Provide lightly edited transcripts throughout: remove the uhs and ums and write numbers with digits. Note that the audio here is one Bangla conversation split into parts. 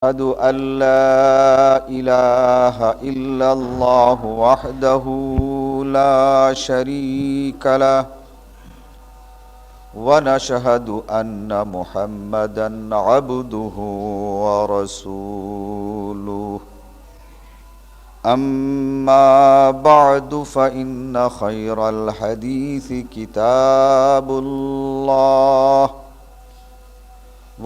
أشهد أن لا إله إلا الله وحده لا شريك له ونشهد أن محمدا عبده ورسوله أما بعد فإن خير الحديث كتاب الله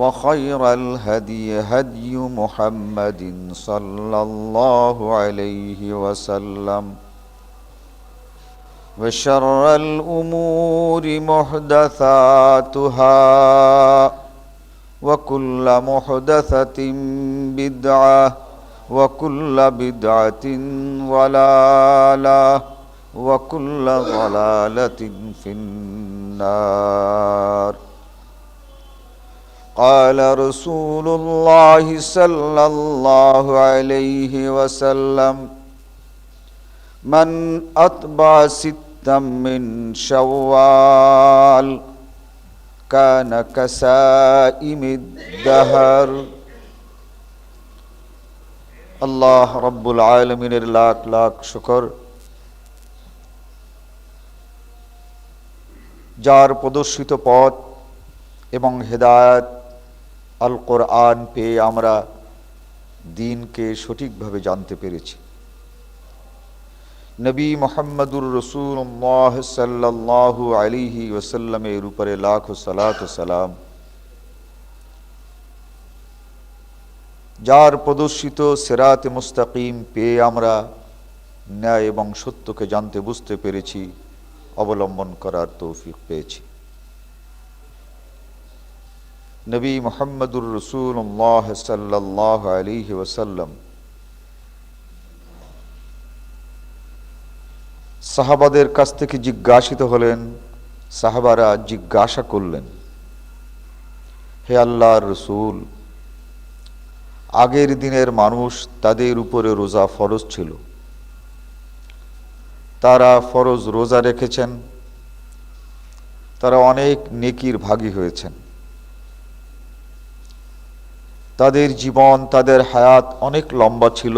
وخير الهدي هدي محمد صلى الله عليه وسلم وشر الأمور محدثاتها وكل محدثة بدعة وكل بدعة ضلالة وكل ضلالة في النار. قال رسول الله صلى الله عليه وسلم: من أتبع ستا من شوال كان كسائم الدهر. আল্লাহ রব্বুল আলামিনের লাখ লাখ শুকর, যার প্রদর্শিত পথ এবং হেদায়েত আল কোরআন পেয়ে আমরা দ্বীনকে সঠিকভাবে জানতে পেরেছি। নবী মুহাম্মদুর রাসূলুল্লাহ সাল্লাল্লাহু আলাইহি ওয়াসাল্লামের উপরে লাখ সালাত ও সালাম, যার প্রদর্শিত সিরাতে মুস্তাকিম পেয়ে আমরা ন্যায় এবং সত্যকে জানতে বুঝতে পেরেছি, অবলম্বন করার তৌফিক পেয়েছি। নবী মুহাম্মদুর রাসূলুল্লাহ সাল্লাল্লাহু আলাইহি ওয়াসাল্লাম সাহাবাদের কাছ থেকে জিজ্ঞাসিত হলেন। সাহাবারা জিজ্ঞাসা করলেন, হে আল্লাহর রাসূল, আগের দিনের মানুষ, তাদের উপরে রোজা ফরজ ছিল, তারা ফরজ রোজা রেখেছেন, তারা অনেক নেকির ভাগী হয়েছেন, তাদের জীবন, তাদের হায়াত অনেক লম্বা ছিল,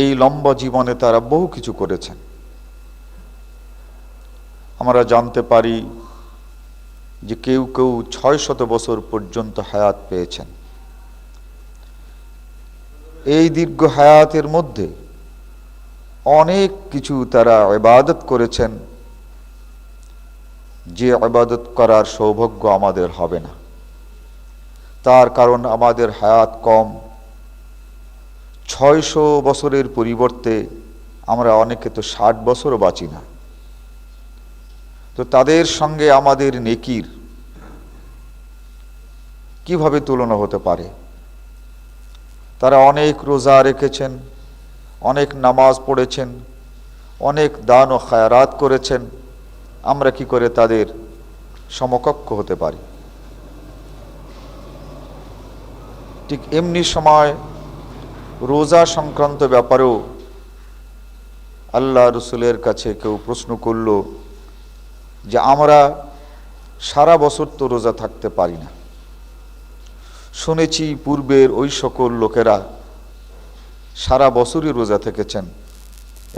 এই লম্বা জীবনে তারা বহু কিছু করেছেন। আমরা জানতে পারি যে কেউ কেউ ৬০০ বছর পর্যন্ত হায়াত পেয়েছেন। এই দীর্ঘ হায়াতের মধ্যে অনেক কিছু তারা ইবাদত করেছেন, যে ইবাদত করার সৌভাগ্য আমাদের হবে না। তার কারণ আমাদের হায়াত কম। ৬০০ বছরের পরিবর্তে আমরা অনেকে তো ৬০ বছরও বাঁচি না। তো তাদের সঙ্গে আমাদের নেকির কিভাবে তুলনা হতে পারে? তারা অনেক রোজা রেখেছেন, অনেক নামাজ পড়েছেন, অনেক দান ও খায়রাত করেছেন। আমরা কি করে তাদের সমকক্ষ হতে পারি? ঠিক এমনি সময় রোজা সংক্রান্ত ব্যাপারেও আল্লাহ রসুলের কাছে কেউ প্রশ্ন করল যে আমরা সারা বছর তো রোজা থাকতে পারি না। শুনেছি পূর্বের ওই সকল লোকেরা সারা বছরই রোজা থেকেছেন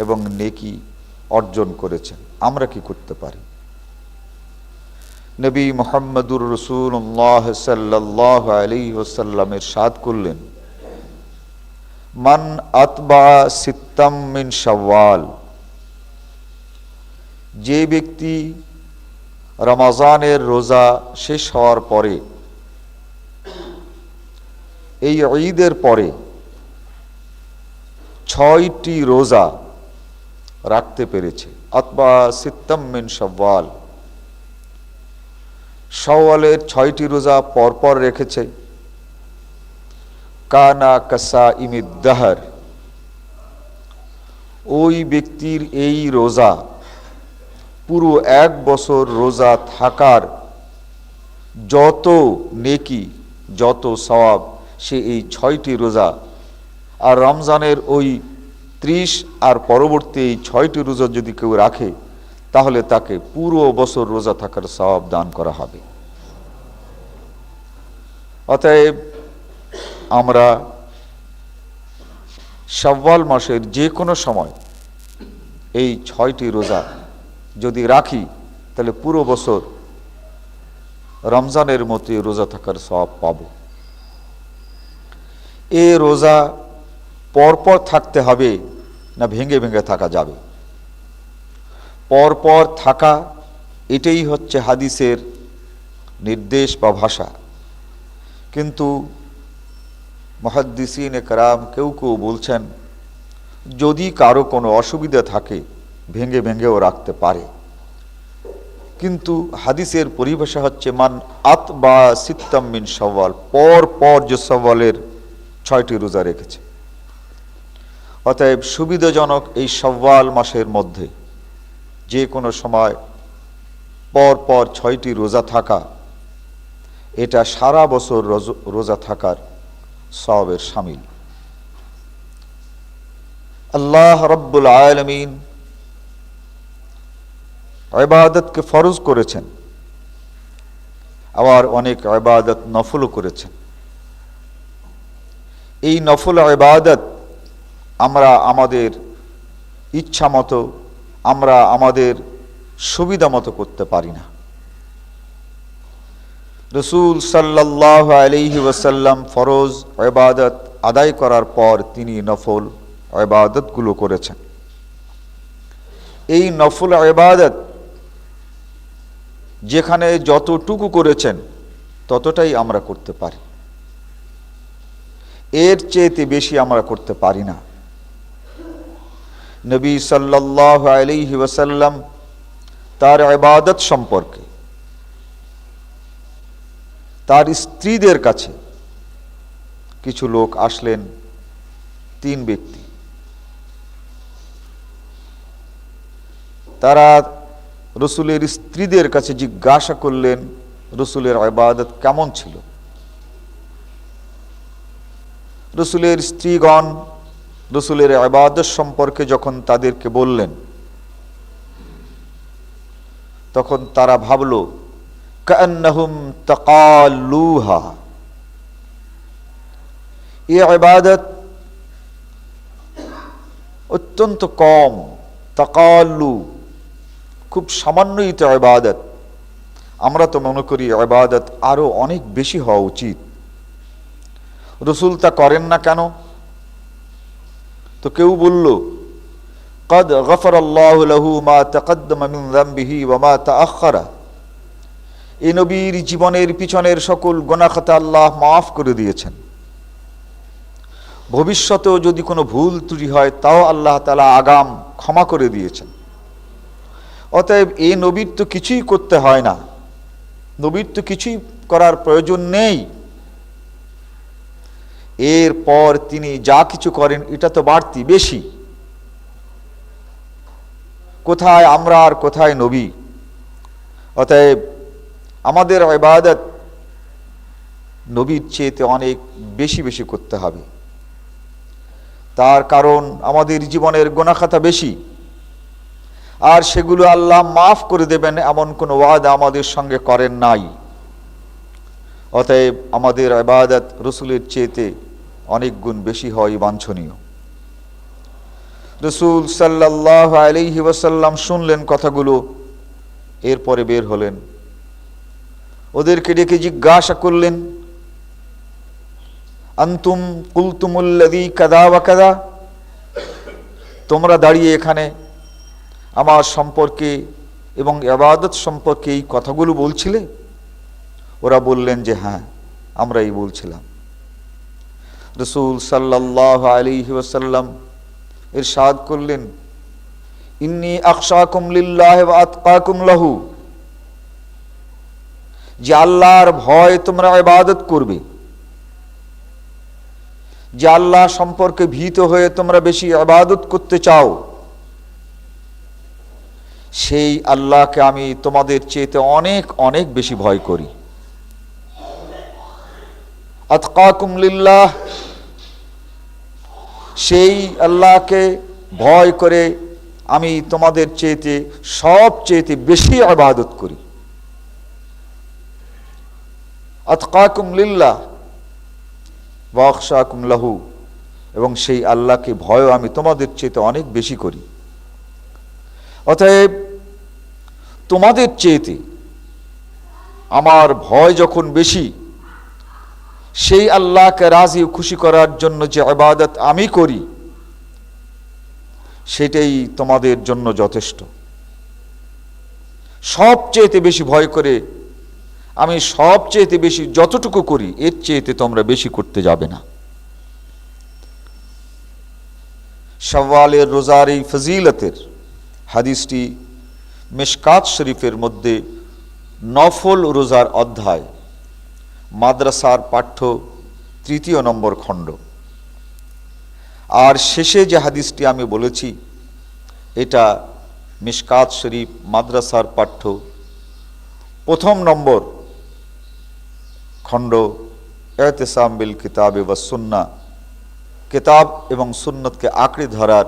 এবং নেকি অর্জন করেছেন, আমরা কি করতে পারি? নবী মুহাম্মদুর রাসূলুল্লাহ সাল্লাল্লাহু আলাইহি ওয়াসাল্লাম ইরশাদ করলেন, মান আতবা সিত্তাম মিন শাওয়াল, যে ব্যক্তি রমজানের রোজা শেষ হওয়ার পরে, এই ঈদের পরে ৬টি রোজা রাখতে পেরেছে। আতবা সিত্তাম মিন শাওয়াল, শাওয়ালের ৬টি রোজা পরপর রেখেছে। কানা কাসাইমিদ দাহর, ওই ব্যক্তির এই রোজা পুরো ১ বছর রোজা থাকার যত নেকি, যত সওয়াব সে এই ৬টি রোজা আর রমজানের ওই 30 আর পরবর্তী এই 6টি রোজা যদি কেউ রাখে তাহলে তাকে পুরো বছর রোজা থাকার সওয়াব দান করা হবে। অতএব আমরা শাওয়াল মাসের যে কোনো সময় এই 6টি রোজা যদি রাখি তাহলে পুরো বছর রমজানের মতো রোজা থাকার সওয়াব পাব। এই রোজা পরপর থাকতে হবে না ভেঙে ভেঙে থাকা যাবে? পরপর থাকা, এটাই হচ্ছে হাদিসের নির্দেশ বা ভাষা। কিন্তু মুহাদ্দিসিন কেরাম কেউ কেউ বলছেন যদি কারো কোনো অসুবিধা থাকে ভেঙে ভেঙেও রাখতে পারে। কিন্তু হাদিসের পরিভাষা হচ্ছে মান আতবা সিত্তাম মিন শাওয়াল, পর পর যে শাওয়ালের 6টি রোজা রেখেছে। অতএব সুবিধাজনক এই শাওয়াল মাসের মধ্যে যে কোনো সময় পর পর 6টি রোজা থাকা, এটা সারা বছর রোজা থাকার সওয়াবের শামিল। আল্লাহ রাব্বুল আলামিন ইবাদতকে ফরজ করেছেন, আবার অনেক ইবাদত নফলও করেছেন। এই নফল ইবাদত আমরা আমাদের ইচ্ছা মতো, আমরা আমাদের সুবিধা মতো করতে পারি না। রাসূল সাল্লাল্লাহু আলাইহি ওয়াসাল্লাম ফরজ ইবাদত আদায় করার পর তিনি নফল ইবাদতগুলো করেছেন। এই নফল ইবাদত যেখানে যতটুকু করেছেন ততটাই আমরা করতে পারি, এর চেয়েতে বেশি আমরা করতে পারি না। নবী সাল্লাল্লাহু আলাইহি ওয়াসাল্লাম তার ইবাদত সম্পর্কে তার স্ত্রীদের কাছে কিছু লোক আসলেন, 3 ব্যক্তি। তারা রসুলের স্ত্রীদের কাছে জিজ্ঞাসা করলেন রসুলের ইবাদত কেমন ছিল। রসুলের স্ত্রীগণ রসুলের ইবাদত সম্পর্কে যখন তাদেরকে বললেন, তখন তারা ভাবল কান্নাহুম তাকাল্লুহা, এই ইবাদত অত্যন্ত কম, তাকাল্লু খুব সামান্যই তো ইবাদত, আমরা তো মনে করি ইবাদত আরো অনেক বেশি হওয়া উচিত। রসুল তা করেন না কেন? তো কেউ বলল قد غفر الله له ما تقدم من ذنبه وما تأخر, এই নবীর জীবনের পিছনের সকল গুনাহ খাতা আল্লাহ মাফ করে দিয়েছেন। ভবিষ্যতেও যদি কোনো ভুল ত্রুটি হয় তাও আল্লাহ তাআলা আগাম ক্ষমা করে দিয়েছেন। অতএব এই নবীর তো কিছুই করতে হয় না, নবীর তো কিছুই করার প্রয়োজন নেই। এরপর তিনি যা কিছু করেন এটা তো বাড়তি বেশি। কোথায় আমরা আর কোথায় নবী? অতএব আমাদের ইবাদত নবীর চেয়েতে অনেক বেশি বেশি করতে হবে। তার কারণ আমাদের জীবনের গুনাহ খাতা বেশি, আর সেগুলো আল্লাহ মাফ করে দেবেন এমন কোনো ওয়াদা আমাদের সঙ্গে করেন নাই। অতএব আমাদের ইবাদত রসুলের চেয়েতে অনেক গুণ বেশি হয় বাঞ্ছনীয়। রসুল সাল্লাল্লাহু আলাইহি ওয়াসাল্লাম শুনলেন কথাগুলো, এরপরে বের হলেন, ওদেরকে ডেকে জিজ্ঞাসা করলেন আনতুম কুলতুমুল্লাযী কাযা ওয়া কাযা, তোমরা দাঁড়িয়ে এখানে আমার সম্পর্কে এবং ইবাদত সম্পর্কে এই কথাগুলো বলছিলে? ওরা বললেন যে হ্যাঁ, আমরা এই বলছিলাম। রাসূল সাল্লাল্লাহু আলাইহি ওয়াসাল্লাম ইরশাদ করলেন ইন্নী আখশাকুম লিল্লাহি ওয়া আতকাকুম লাহু, যে আল্লাহর ভয় তোমরা ইবাদত করবে, যে আল্লাহ সম্পর্কে ভীত হয়ে তোমরা বেশি ইবাদত করতে চাও, সেই আল্লাহকে আমি তোমাদের চেয়েতে অনেক অনেক বেশি ভয় করি। আতকাকুম লিল্লাহ, সেই আল্লাহকে ভয় করে আমি তোমাদের চেয়েতে সবচেয়ে বেশি ইবাদত করি। আতকাকুম লিল্লাহ ওয়া আখশাকুম লাহু, এবং সেই আল্লাহকে ভয় আমি তোমাদের চেয়ে অনেক বেশি করি। অতএব তোমাদের চেয়েতে আমার ভয় যখন বেশি, সেই আল্লাহকে রাজি খুশি করার জন্য যে ইবাদত আমি করি সেটাই তোমাদের জন্য যথেষ্ট। সবচেয়ে বেশি ভয় করে আমি সবচেয়ে বেশি যতটুকু করি এর চেয়েতে তোমরা বেশি করতে যাবে না। শাওয়ালের রোজার এই ফজিলতের হাদিসটি মিশকাত শরীফের মধ্যে নফল রোজার অধ্যায়, মাদ্রাসার পাঠ্য 3 নম্বর খণ্ড। আর শেষে যে হাদিসটি আমি বলেছি এটা মিশকাত শরীফ মাদ্রাসার পাঠ্য 1 নম্বর খণ্ড, ইতিসাম বিল কিতাবে ওয়াস সুন্নাহ, কিতাব এবং সুন্নতকে আঁকড়ে ধরার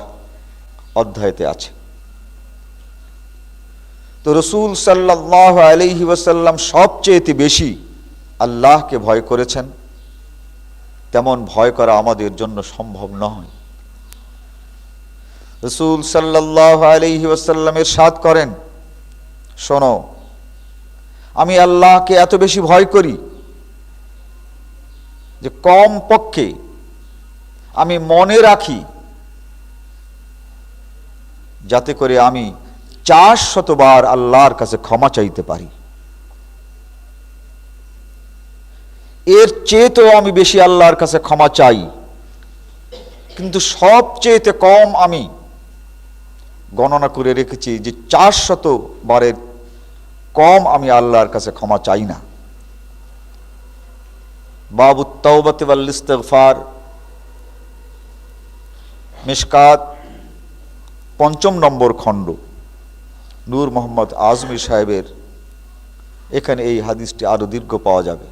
অধ্যায়তে আছে। তো রাসূল সাল্লাল্লাহু আলাইহি ওয়াসাল্লাম সবচেয়ে বেশি আল্লাহকে ভয় করেছেন, তেমন ভয় করা আমাদের জন্য সম্ভব নয়। রাসূল সাল্লাল্লাহু আলাইহি ওয়াসাল্লাম ইরশাদ করেন, শোনো, আমি আল্লাহকে এত বেশি ভয় করি যে কম পক্ষে আমি মনে রাখি যাতে করে আমি 400 বার আল্লাহর কাছে ক্ষমা চাইতে পারি। এর চেয়েও আমি বেশি আল্লাহর কাছে ক্ষমা চাই, কিন্তু সবচেয়ে কম আমি গণনা করে রেখেছি যে 400 বারের কম আমি আল্লাহর কাছে ক্ষমা চাই না। বাবুত তাওবাতি ওয়াল ইস্তিগফার, মিশকাত 5 নম্বর খণ্ড, নূর মোহাম্মদ আজমি সাহেবের, এখানে এই হাদিসটি আরো দীর্ঘ পাওয়া যাবে।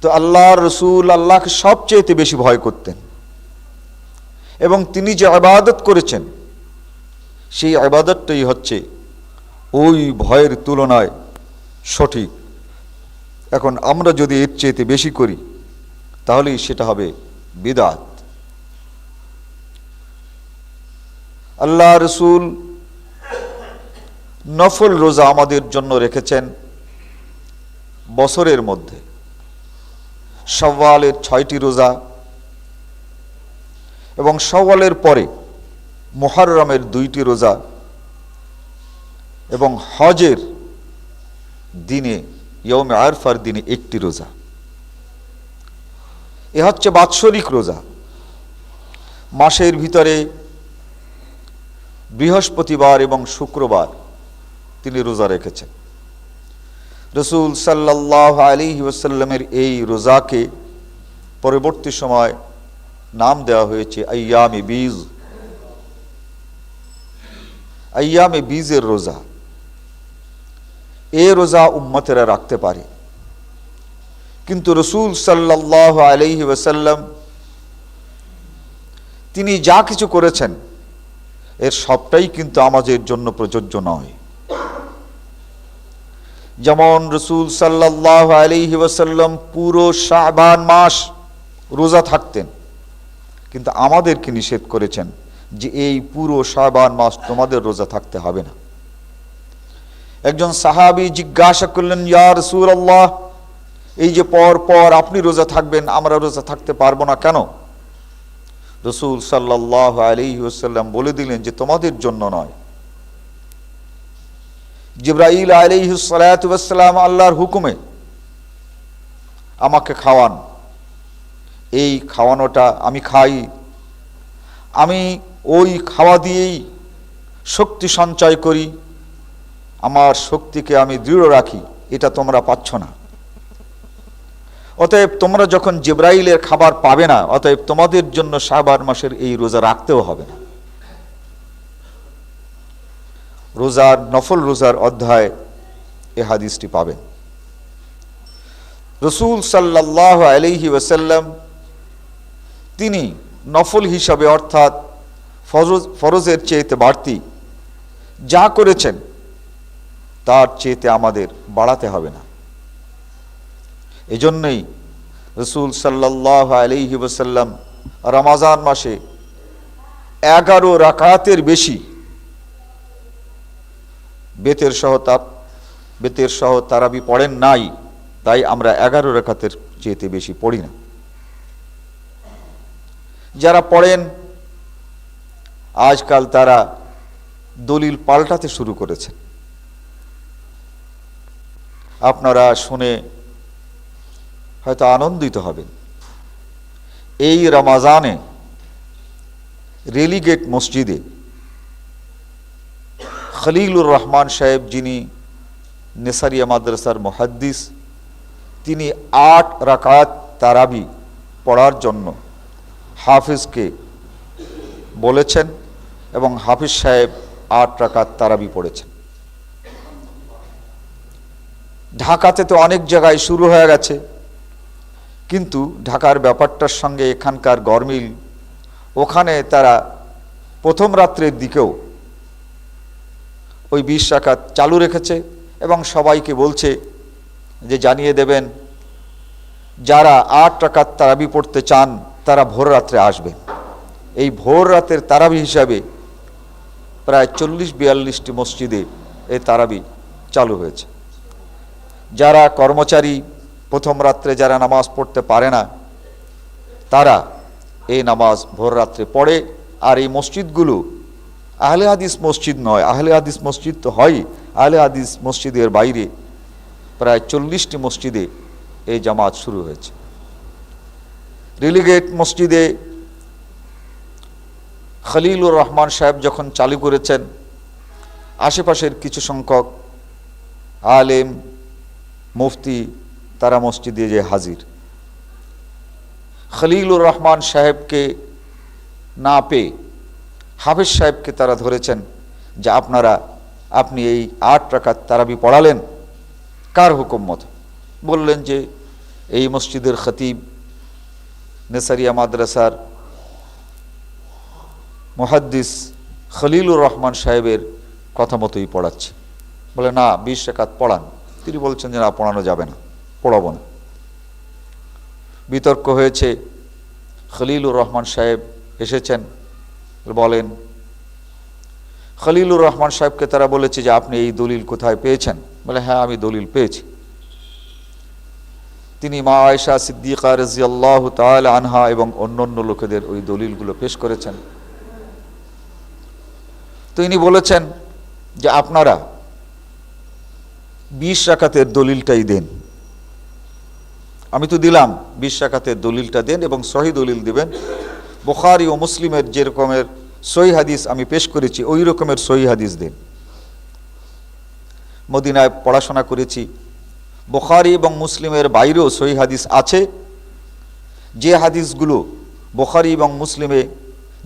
তো আল্লাহর রাসূল আল্লাহকে সবচেয়ে বেশি ভয় করতেন, এবং তিনি যে ইবাদত করেছেন সেই ইবাদতটাই হচ্ছে ওই ভয়ের তুলনায় সঠিক। এখন আমরা যদি এর চেয়ে বেশি করি তাহলেই সেটা হবে বিদআত। আল্লাহ রাসূল নফল রোজা আমাদের জন্য রেখেছেন বছরের মধ্যে। শাওয়ালের 6টি রোজা এবং শাওয়ালের পরে মুহররমের 2টি রোজা এবং হজের দিনে ইয়ৌমে আরফার দিনে 1টি রোজা। এ হচ্ছে বাৎসরিক রোজা। মাসের ভিতরে বৃহস্পতিবার এবং শুক্রবার তিনি রোজা রেখেছেন। রাসূল সাল্লাল্লাহু আলাইহি ওয়াসাল্লামের এই রোজাকে পরবর্তী সময় নাম দেওয়া হয়েছে আইয়ামে বীজ, আইয়ামে বীজের রোজা। এই রোজা উম্মতেরা রাখতে পারে, কিন্তু রাসূল সাল্লাল্লাহু আলাইহি ওয়াসাল্লাম তিনি যা কিছু করেছেন এর সবটাই কিন্তু আমাদের জন্য প্রযোজ্য নয়। যেমন রাসূল সাল্লাল্লাহু আলাইহি ওয়াসাল্লাম পুরো শাবান মাস রোজা থাকতেন, কিন্তু আমাদেরকে নিষেধ করেছেন যে এই পুরো শাবান মাস তোমাদের রোজা থাকতে হবে না। একজন সাহাবী জিজ্ঞাসা করলেন, ইয়া রাসূলুল্লাহ, এই যে পর পর আপনি রোজা থাকবেন, আমরা রোজা থাকতে পারবো না কেন? রাসূল সাল্লাল্লাহু আলাইহি ওয়াসাল্লাম বলে দিলেন যে তোমাদের জন্য নয়। জিবরাইল আলাইহিস সালাতু ওয়াস সালাম আল্লাহর হুকুমে আমাকে খাওয়ান, এই খাওয়ানোটা আমি খাই, আমি ওই খাওয়া দিয়েই শক্তি সঞ্চয় করি, আমার শক্তিকে আমি দৃঢ় রাখি, এটা তোমরা পাচ্ছ না। অতএব তোমরা যখন জিবরাইলের খাবার পাবে না, অতএব তোমাদের জন্য শাবান মাসের এই রোজা রাখতেও হবে না। রোজার নফল রোজার অধ্যায় এ হাদিসটি পাবেন। রাসূল সাল্লাল্লাহু আলাইহি ওয়াসাল্লাম তিনি নফল হিসাবে অর্থাৎ ফরজের চেয়েতে বাড়তি যা করেছেন তার চেয়েতে আমাদের বাড়াতে হবে না। এজন্যই রসুল সাল্লাল্লাহু আলাইহি ওয়াসাল্লাম রমাজান মাসে 11 রাকাতের বেশি বেতের সহ তারাবি পড়েন নাই, তাই আমরা 11 রাকাতের চেয়ে বেশি পড়ি না। যারা পড়েন আজকাল তারা দলিল পাল্টাতে শুরু করেছেন। আপনারা শুনে হয়তো আনন্দিত হবেন, এই রমাজানে রেলিগেট মসজিদে খলিলুর রহমান সাহেব, যিনি নেসারিয়া মাদ্রাসার মুহাদ্দিস, তিনি 8 রাকাত তারাবি পড়ার জন্য হাফিজকে বলেছেন এবং হাফিজ সাহেব 8 রাকাত তারাবি পড়েছেন। ঢাকাতে তো অনেক জায়গায় শুরু হয়ে গেছে, কিন্তু ঢাকার ব্যাপারটার সঙ্গে এখানকার গরমিল, ওখানে তারা প্রথম রাত্রের দিকেও ওই 20 রাকাত চালু রেখেছে এবং সবাইকে বলছে যে জানিয়ে দেবেন যারা 8 রাকাত তারাবি পড়তে চান তারা ভোর রাত্রে আসবে। এই ভোর রাতের তারাবি হিসাবে প্রায় 40-42টি মসজিদে এই তারাবি চালু হয়েছে। যারা কর্মচারী প্রথম রাত্রে যারা নামাজ পড়তে পারে না, তারা এই নামাজ ভোর রাত্রে পড়ে। আর এই মসজিদগুলো আহলে হাদিস মসজিদ নয়, আহলে হাদিস মসজিদ তো হয়, আহলে হাদিস মসজিদের বাইরে প্রায় 40টি মসজিদে এই জামাত শুরু হয়েছে। রেলিগেট মসজিদে খলিলুর রহমান সাহেব যখন চালু করেছেন, আশেপাশের কিছু সংখ্যক আলেম মুফতি তারা মসজিদে যে হাজির। খলিলুর রহমান সাহেবকে না পেয়ে হাফিজ সাহেবকে তারা ধরেছেন যে আপনি এই 8 রাকাত তারাবি পড়ালেন কার হুকুম মতো? বললেন যে এই মসজিদের খতিব নেসারিয়া মাদ্রাসার মুহাদ্দিস খলিলুর রহমান সাহেবের কথা মতোই পড়াচ্ছি। বলে না, 20 রাকাত পড়ান। তিনি বলছেন যে না, পড়ানো যাবে না, পড়াবো না। বিতর্ক হয়েছে। খলিলুর রহমান সাহেব এসেছেন, বলেন খলিলুর রহমান সাহেবকে তারা বলেছে যে আপনি এই দলিল কোথায় পেয়েছেন? বলে হ্যাঁ, আমি দলিল পেয়েছি। তিনি মা আয়েশা সিদ্দিকা রাদিয়াল্লাহু তাআলা আনহা এবং অন্যান্য লোকেদের ওই দলিলগুলো পেশ করেছেন। তো ইনি বলেছেন যে আপনারা 20 রাকাতের দলিলটাই দেন। আমি তো দিলাম, 20 রাকাতের দলিলটা দেন এবং সহি দলিল দিবেন। বুখারী ও মুসলিমের যে রকমের সহি হাদিস আমি পেশ করেছি ওই রকমের সহি হাদিস দেন। মদিনায় পড়াশোনা করেছি, বুখারী এবং মুসলিমের বাইরেও সহি হাদিস আছে। যে হাদিসগুলো বুখারী এবং মুসলিমে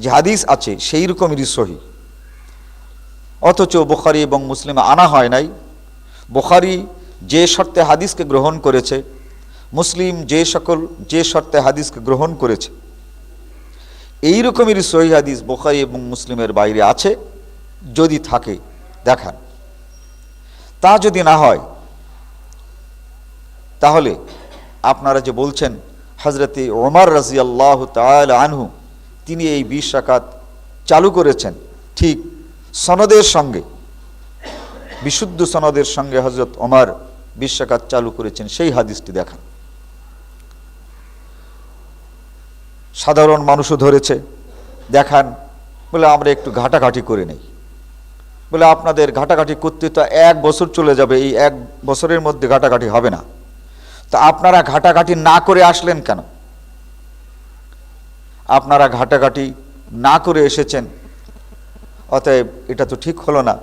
যে হাদিস আছে সেই রকমেরই সহি, অথচ বুখারী এবং মুসলিমে আনা হয় নাই। বুখারী যে শর্তে হাদিসকে গ্রহণ করেছে, মুসলিম যে শর্তে হাদিসকে গ্রহণ করেছে, এই রকমেরই সহি হাদিস বুখারী এবং মুসলিমের বাইরে আছে। যদি থাকে দেখান, তা যদি না হয় তাহলে আপনারা যে বলছেন হযরতে ওমর রাদিয়াল্লাহু তাআলা আনহু তিনি এই 20 রাকাত চালু করেছেন, ঠিক সনদের সঙ্গে, বিশুদ্ধ সনদের সঙ্গে হযরত ওমর 20 রাকাত চালু করেছেন, সেই হাদিসটি দেখান। সাধারণ মানুষও ধরেছে, দেখান। বলে আমরা একটু ঘাটাঘাটি করে নেই। বলে আপনাদের ঘাটাঘাটি করতে তো 1 বছর চলে যাবে, এই 1 বছরের মধ্যে ঘাটাঘাটি হবে না। তা আপনারা ঘাটাঘাটি না করে আসলেন কেন? আপনারা ঘাটাঘাটি না করে এসেছেন, অতএব এটা তো ঠিক হলো না।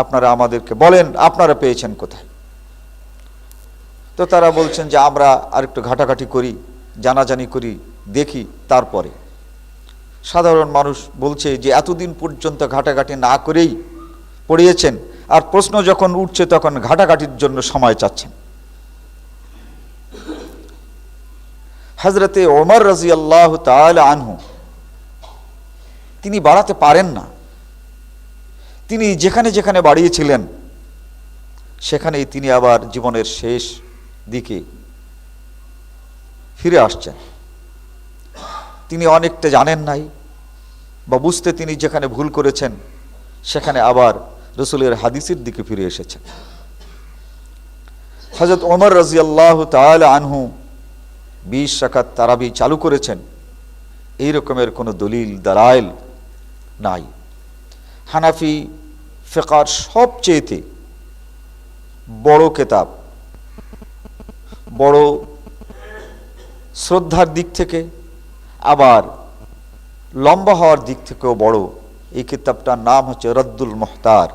আপনারা আমাদেরকে বলেন আপনারা পেয়েছেন কোথায়। তো তারা বলছেন যে আমরা আরেকটু ঘাটাঘাটি করি, জানাজানি করি, দেখি তারপরে। সাধারণ মানুষ বলছে যে এতদিন পর্যন্ত ঘাটাঘাটি না করেই পড়িয়েছেন, আর প্রশ্ন যখন উঠছে তখন ঘাটাঘাটির জন্য সময় চাচ্ছেন। হযরতে ওমর রাদিয়াল্লাহু তাআলা আনহু তিনি বাড়াতে পারেন না। তিনি যেখানে যেখানে বাড়িয়েছিলেন সেখানেই তিনি আবার জীবনের শেষ দিকে ফিরে আসছেন, তিনি অনেকটা জানেন নাই বা বুঝতে তিনি যেখানে ভুল করেছেন সেখানে আবার রসুলের হাদিসের দিকে ফিরে এসেছেন। হযরত ওমর রাদিয়াল্লাহু তাআলা আনহু 20 রাকাত তারাবি চালু করেছেন, এই রকমের কোনো দলিল দালাইল নাই। হানাফি ফিকহর সবচেয়ে বড় কিতাব, বড় শ্রদ্ধার দিক থেকে আবার লম্বা হওয়ার দিক থেকেও বড় এই কিতাবটার নাম হচ্ছে রদ্দুল মুহতার।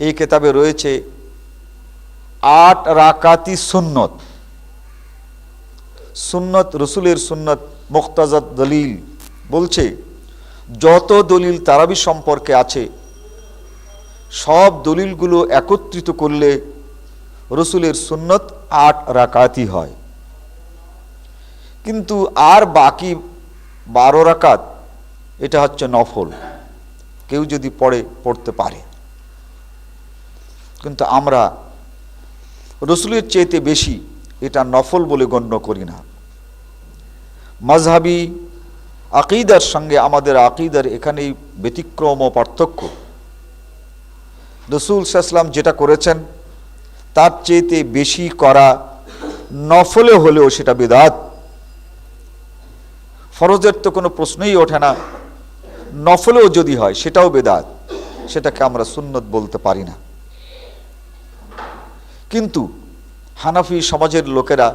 এই কিতাবে রয়েছে 8 রাকাতি সুন্নত, সুন্নত রসুলের সুন্নত মুক্তাজাত দলিল বলছে যত দলিল তারাবি সম্পর্কে আছে সব দলিলগুলো একত্রিত করলে রসুলের সুন্নত 8 রাকাতই হয়, কিন্তু আর বাকি 12 রাকাত এটা হচ্ছে নফল, কেউ যদি পড়তে পারে। কিন্তু আমরা রসুলের চাইতে বেশি এটা নফল বলে গণ্য করি না। মাযহাবী আকীদার সঙ্গে আমাদের আকীদার এখানেই ব্যতিক্রম ও পার্থক্য। রাসূল সাল্লাল্লাহু আলাইহি ওয়াসাল্লাম যেটা করেছেন তার চাইতে বেশি করা নফলে হলেও সেটা বিদআত। ফরজের তো কোনো প্রশ্নই ওঠে না, নফলেও যদি হয় সেটাও বিদআত, সেটাকে আমরা সুন্নত বলতে পারি না। কিন্তু হানাফি সমাজের লোকেরা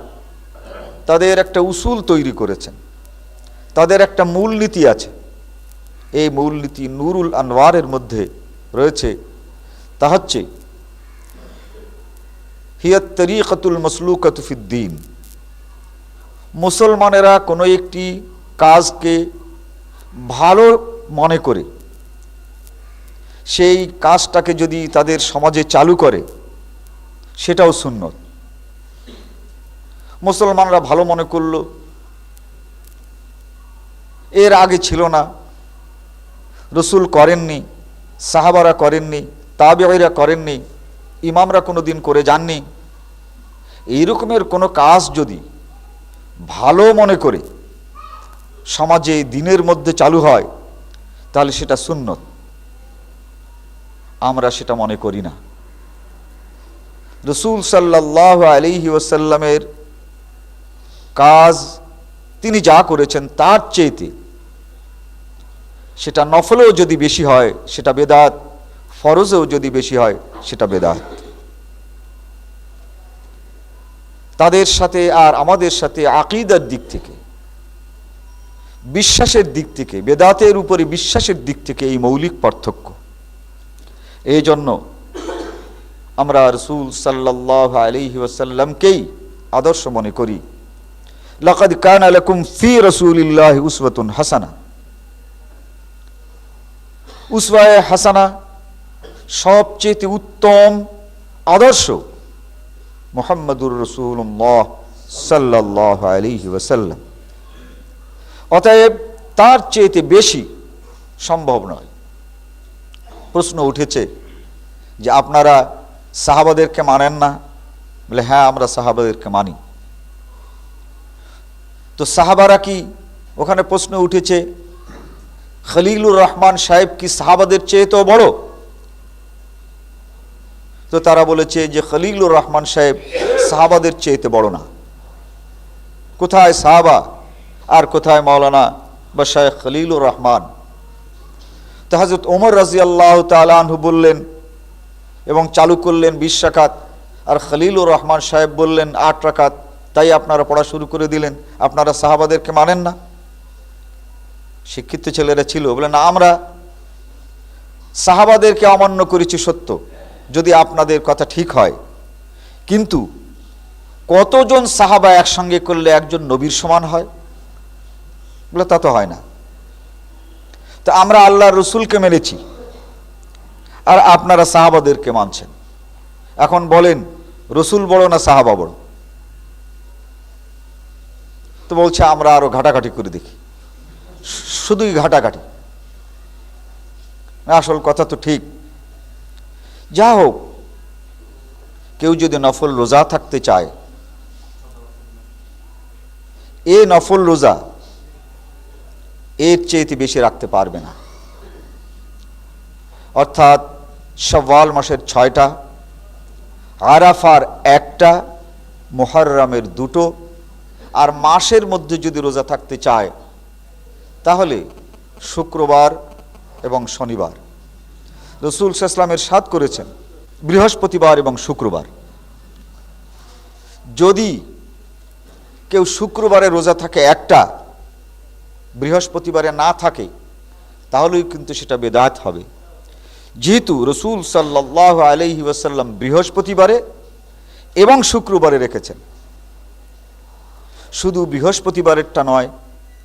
তাদের একটা উসুল তৈরি করেছেন, তাদের একটা মূলনীতি আছে। এই মূলনীতি নূরুল আনওয়ারের মধ্যে রয়েছে, তা হচ্ছে হিয়াত তরিকাতুল মাসলুকাতু ফিদ্দীন। মুসলমানেরা কোনো একটি কাজকে ভালো মনে করে সেই কাজটাকে যদি তাদের সমাজে চালু করে সেটাও সুন্নত। মুসলমানরা ভালো মনে করলো, এর আগে ছিল না, রসুল করেননি, সাহাবারা করেননি, তাবেঈরা করেননি, ইমামরা কোনো দিন করে যাননি, এই রকমের কোনো কাজ যদি ভালো মনে করে সমাজে দিনের মধ্যে চালু হয় তাহলে সেটা সুন্নত। আমরা সেটা মনে করি না। রাসূল সাল্লাল্লাহু আলাইহি ওয়াসাল্লামের কাজ তিনি যা করেছেন তার চাইতে সেটা নফলেও যদি বেশি হয় সেটা বেদাত, ফরজেও যদি বেশি হয় সেটা বেদাত। তাদের সাথে আর আমাদের সাথে আকীদার দিক থেকে, বিশ্বাসের দিক থেকে, বেদাতের উপরে বিশ্বাসের দিক থেকে এই মৌলিক পার্থক্য। এই জন্য আমরা রাসূল সাল্লাল্লাহু আলাইহি ওয়াসাল্লামকেই আদর্শ মনে করি। লাকাদ কানা লাকুম ফি রাসূলিল্লাহি উসওয়াতুন হাসানা। উসওয়ায়ে হাসানা সবচেয়ে উত্তম আদর্শ মুহাম্মদুর রাসূলুল্লাহ সাল্লাল্লাহু আলাইহি ওয়াসাল্লাম। অতএব তার চেয়ে বেশি সম্ভব নয়। প্রশ্ন উঠেছে যে আপনারা সাহাবাদেরকে মানেন না? বলে হ্যাঁ, আমরা সাহাবাদেরকে মানি। তো সাহাবারা কি, ওখানে প্রশ্ন উঠেছে খলিলুর রহমান সাহেব কি সাহাবাদের চেয়ে তো বড়? তো তারা বলেছে যে খলিলুর রহমান সাহেব সাহাবাদের চেয়ে বড় না। কোথায় সাহাবা আর কোথায় মাওলানা বা শায়েখ খলিলুর রহমান? তো হযরত ওমর রাদিয়াল্লাহু তাআলা আনহু বললেন এবং চালু করলেন 20 রাকাত, আর খলিলুর রহমান সাহেব বললেন 8 রাকাত, তাই আপনারা পড়া শুরু করে দিলেন, আপনারা সাহাবাদেরকে মানেন না? শিক্ষিত ছেলেরা ছিল, বলে না, আমরা সাহাবাদেরকে অমান্য করেছি সত্য, যদি আপনাদের কথা ঠিক হয়, কিন্তু কতজন সাহাবা একসঙ্গে করলে একজন নবীর সমান হয়? বলে তা তো হয় না। তো আমরা আল্লাহর রসুলকে মেনেছি আর আপনারা সাহাবাদেরকে মানছেন। এখন বলেন রসুল বড় না সাহাবা বড়? তো বলছে আমরা আরো ঘাটাঘাটি করে দেখি। শুধুই ঘাটাঘাটি, আসল কথা তো ঠিক। যা হোক, কেউ যদি নফল রোজা থাকতে চায় এ নফল রোজা এর চেয়ে বেশি রাখতে পারবে না। অর্থাৎ শাওয়াল মাসের 6টা, আরাফার 1টা, মুহররমের 2টো, আর মাসের মধ্যে যদি রোজা থাকতে চায় তাহলে শুক্রবার এবং শনিবার। রাসূল সাল্লাল্লাহু আলাইহি ওয়াসাল্লাম ইরশাদ করেছেন বৃহস্পতিবার এবং শুক্রবার। যদি কেউ শুক্রবারে রোজা থাকে 1টা, বৃহস্পতিবারে না থাকে, তাহলেই কিন্তু সেটা বেদাত হবে। যেহেতু রাসূল সাল্লাল্লাহু আলাইহি ওয়াসাল্লাম বৃহস্পতিবারে এবং শুক্রবারে রেখেছেন, শুধু বৃহস্পতিবারেরটা নয়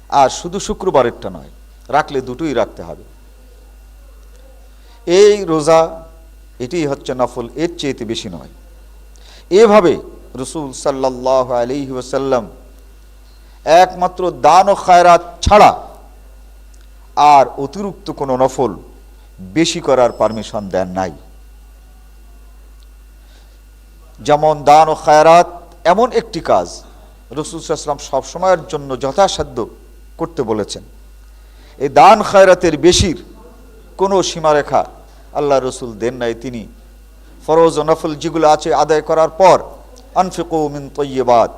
আর শুধু শুক্রবারেরটা নয়, রাখলে দুটোই রাখতে হবে। এই রোজা এটি হচ্ছে নফল, এর চেয়ে বেশি নয়। এভাবে রাসূল সাল্লাল্লাহু আলাইহি ওয়াসাল্লাম একমাত্র দান ও খায়রাত ছাড়া আর অতিরিক্ত কোনো নফল বেশি করার পারমিশন দেন নাই। যেমন দান ও খায়রাত এমন একটি কাজ রাসূল সাল্লাল্লাহু আলাইহি ওয়াসাল্লাম সবসময়ের জন্য যথাসাধ্য করতে বলেছেন। এই দান খায়রাতের বেশির কোনো সীমারেখা আল্লাহ রসুল দেন নাই। তিনি ফরজ ও নফল যেগুলো আছে আদায় করার পর আনফিকু মিন তাইয়্যিবাত,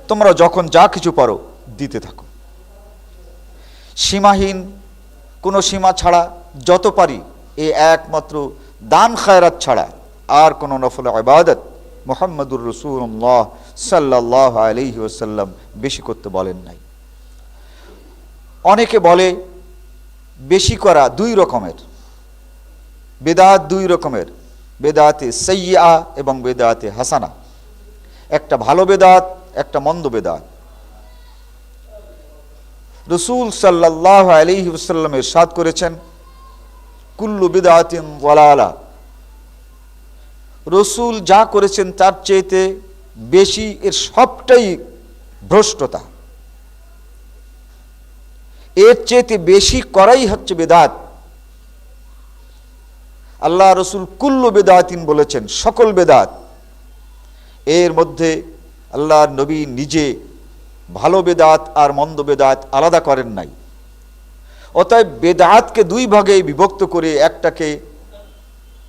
তোমরা যখন যা কিছু পারো দিতে থাকো। সীমাহীন কোনো সীমা ছাড়া যত পারি, এই একমাত্র দান খায়রাত ছাড়া আর কোনো নফল ইবাদত মুহাম্মদুর রাসূলুল্লাহ সাল্লাল্লাহু আলাইহি ওয়াসাল্লাম বেশি করতে বলেন নাই। অনেকে বলে বেশি করা 2 রকমের, বেদাত 2 রকমের, বেদাতে সাইয়্যা এবং বেদাতে হাসানা। একটা ভালো বেদাত, একটা মন্দ বেদাত। রাসূল সাল্লাল্লাহু আলাইহি ওয়াসাল্লাম ইরশাদ করেছেন কুল্লু বিদআতিন যালালা। রাসূল যা করেছেন তার চেয়ে বেশি এর সবটাই ভ্রষ্টতা। এর চেয়ে বেশি করাই হচ্ছে বেদাত। আল্লাহ রসুল কুল্লু বেদাতিন বলেছেন, সকল বেদাত। এর মধ্যে আল্লাহর নবী নিজে ভালো বেদাত আর মন্দ বেদাত আলাদা করেন নাই। অতএব বেদাতকে 2 ভাগে বিভক্ত করে একটাকে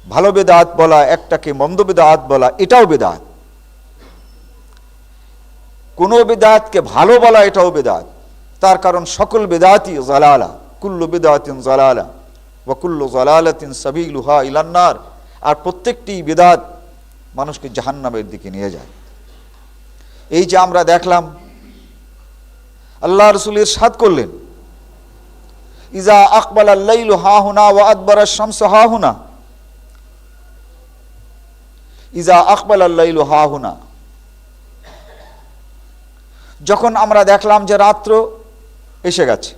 ভালো বেদাত বলা, একটাকে মন্দ বেদাত বলা, এটাও বেদাত। কোন বেদাতকে ভালো বলা এটাও বেদাত। তার কারণ সকল বেদাতই জালালা, কুল্লু বেদাতিন জালালা ওয়া কুল্লু জালালাতিন সাবিলুহা ইলান নার। আর প্রত্যেকটি বেদাত মানুষকে জাহান্নামের দিকে নিয়ে যায়। এই যে আমরা দেখলাম আল্লাহ রাসূল ইরশাদ করলেন ইজা আকবালা আল-লাইলু হাহুনা ওয়া আদবারা আশ-শামসু হাহুনা, ইজা আকবালা আল-লাইলু হাহুনা। যখন আমরা দেখলাম যে রাত্র এসে গেছে,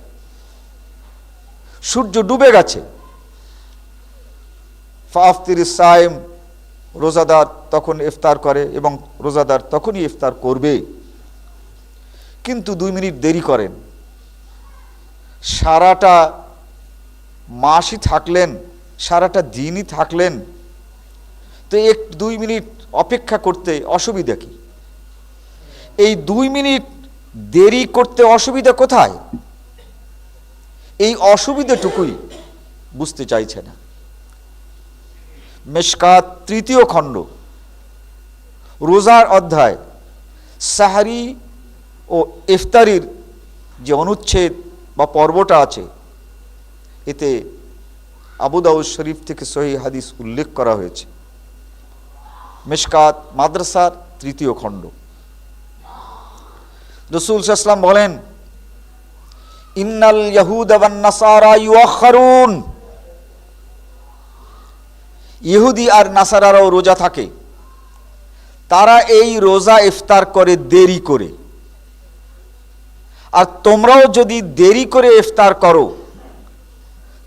সূর্য ডুবে গেছে, ফাফতিরিস সাইম, রোজাদার তখন ইফতার করে এবং রোজাদার তখনই ইফতার করবে। কিন্তু 2 মিনিট দেরি করেন, সারাটা মাসই থাকলেন, সারাটা দিনই থাকলেন, তো 2 মিনিট অপেক্ষা করতে অসুবিধা কি? এই 2 মিনিট দেরি করতে অসুবিধা কোথায়? এই অসুবিধাটুকুই বুঝতে চাইছে না। মিশকাত 3য় খণ্ড, রোজার অধ্যায়, সাহারি ও ইফতারির যে অনুচ্ছেদ বা পর্বটা আছে, এতে আবু দাউদ শরীফ থেকে সহিহ হাদিস উল্লেখ করা হয়েছে। মিশকাত মাদ্রাসার 3য় খণ্ড। রাসূল সাল্লাল্লাহু আলাইহি ওয়াসাল্লাম বলেন ইন্নাল ইয়াহুদা ওয়ান নাসারা ইউআখারুন, ইহুদি আর নাসারারাও রোজা থাকে, তারা এই রোজা ইফতার করে দেরি করে। আর তোমরাও যদি দেরি করে ইফতার করো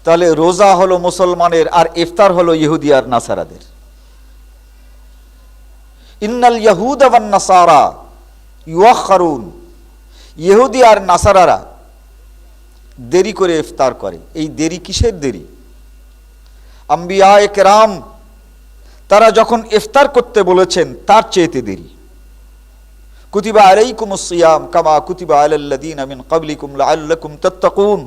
তাহলে রোজা হলো মুসলমানের আর ইফতার হলো ইহুদি আর নাসারাদের। ইন্নাল ইয়াহুদা ওয়ান নাসারা ইউআখারুন, ইহুদি আর নাসারারা দেরি করে ইফতার করে। এই দেরি কিসের দেরি? আম্বিয়ায়ে কেরাম তারা যখন ইফতার করতে বলেছেন তার চেয়েতে দেরি। কুতিবা আলাইকুমুস সিয়াম কামা কুতিবা আলাল্লাযীনা মিন ক্বাবলিকুম লাআল্লাকুম তাত্তাকুন।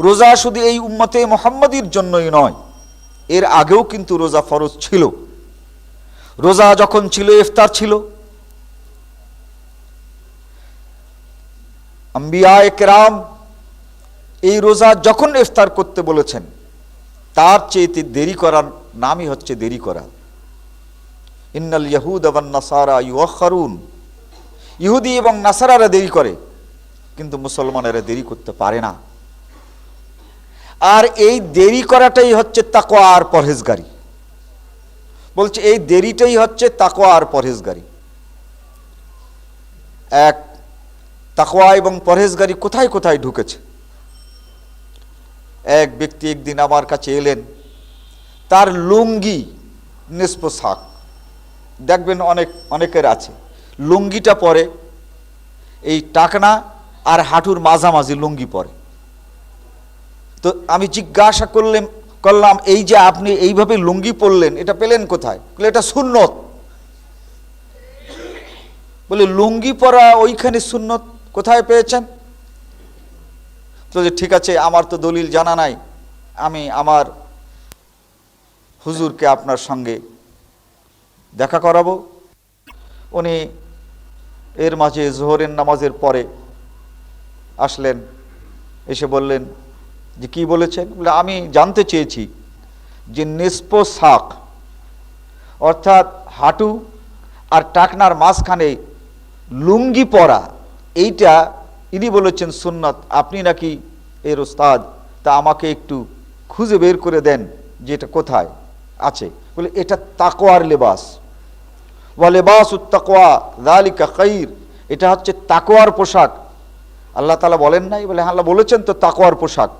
রোজা শুধু এই উম্মতে মুহাম্মাদীর জন্যই নয়, এর আগেও কিন্তু রোজা ফরজ ছিল। রোজা যখন ছিল ইফতার ছিল। আম্বিয়ায়ে কেরাম এই রোজা যখন ইফতার করতে বলেছেন, তার চেয়ে দেরি করার নামই হচ্ছে দেরি করা। ইন্নাল ইয়াহুদা ওয়ান নাসারা ইউআখারুন, ইহুদি এবং নাসারারা দেরি করে, কিন্তু মুসলমানেরা দেরি করতে পারে না। আর এই দেরি করাটাই হচ্ছে তাকওয়া আর পরহেজগারি। বলছে এই দেরিটাই হচ্ছে তাকওয়া আর পরহেজগারি। এক, তাকওয়া এবং পরহেজগারি কোথায় কোথায় ঢুকেছে। এক ব্যক্তি একদিন আমার কাছে এলেন, তার লুঙ্গি নিসফ সাক, দেখবেন অনেকের আছে লুঙ্গিটা পরে এই টাকনা আর হাঁটুর মাঝামাঝি লুঙ্গি পরে। তো আমি জিজ্ঞাসা করলাম এই যে আপনি এইভাবে লুঙ্গি পরলেন, এটা পেলেন কোথায়? বলে এটা সুন্নত। বলে লুঙ্গি পরা ওইখানে সুন্নত কোথায় পেয়েছেন? তো যে ঠিক আছে, আমার তো দলিল জানা নাই, আমি আমার হুজুরকে আপনার সঙ্গে দেখা করাবো। উনি এর মাঝে জোহরের নামাজের পরে আসলেন, এসে বললেন যে কি বলেছেন? বলে আমি জানতে চেয়েছি যে নিসফ সাক অর্থাৎ হাঁটু আর টাকনার মাঝখানে লুঙ্গি পরা, এইটা ইনি বলেছেন সুন্নত, আপনি নাকি এর ওস্তাদ, তা আমাকে একটু খুঁজে বের করে দেন যে এটা কোথায় আছে। বলে এটা তাকওয়ার লেবাস, ওয়া লিবাসুত তাকওয়া যালিকা খায়র, এটা হচ্ছে তাকওয়ার পোশাক। আল্লাহ তাআলা বলেন নাই? বলে আল্লাহ বলেছেন তো তাকওয়ার পোশাক,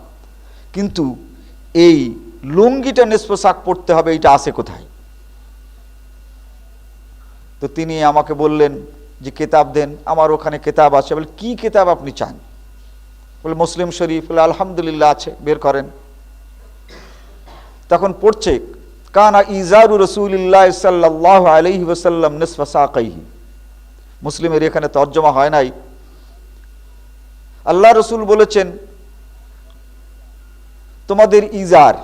কিন্তু এই লুঙ্গিটা নিসফ সাক পড়তে হবে, এটা আছে কোথায়? তো তিনি আমাকে বললেন যে কিতাব দেন, আমার ওখানে কিতাব আছে। বলে কি কিতাব আপনি চান? বলে মুসলিম শরীফ। বলে আলহামদুলিল্লাহ আছে, বের করেন। তখন পড়ছে কানা ইজারু রাসূলিল্লাহ সাল্লাল্লাহু আলাইহি ওয়াসাল্লাম নিসফ সাকাইহি। মুসলিমের এখানে তরজমা হয় নাই। আল্লাহ রসুল বলেছেন তোমাদের ইজার,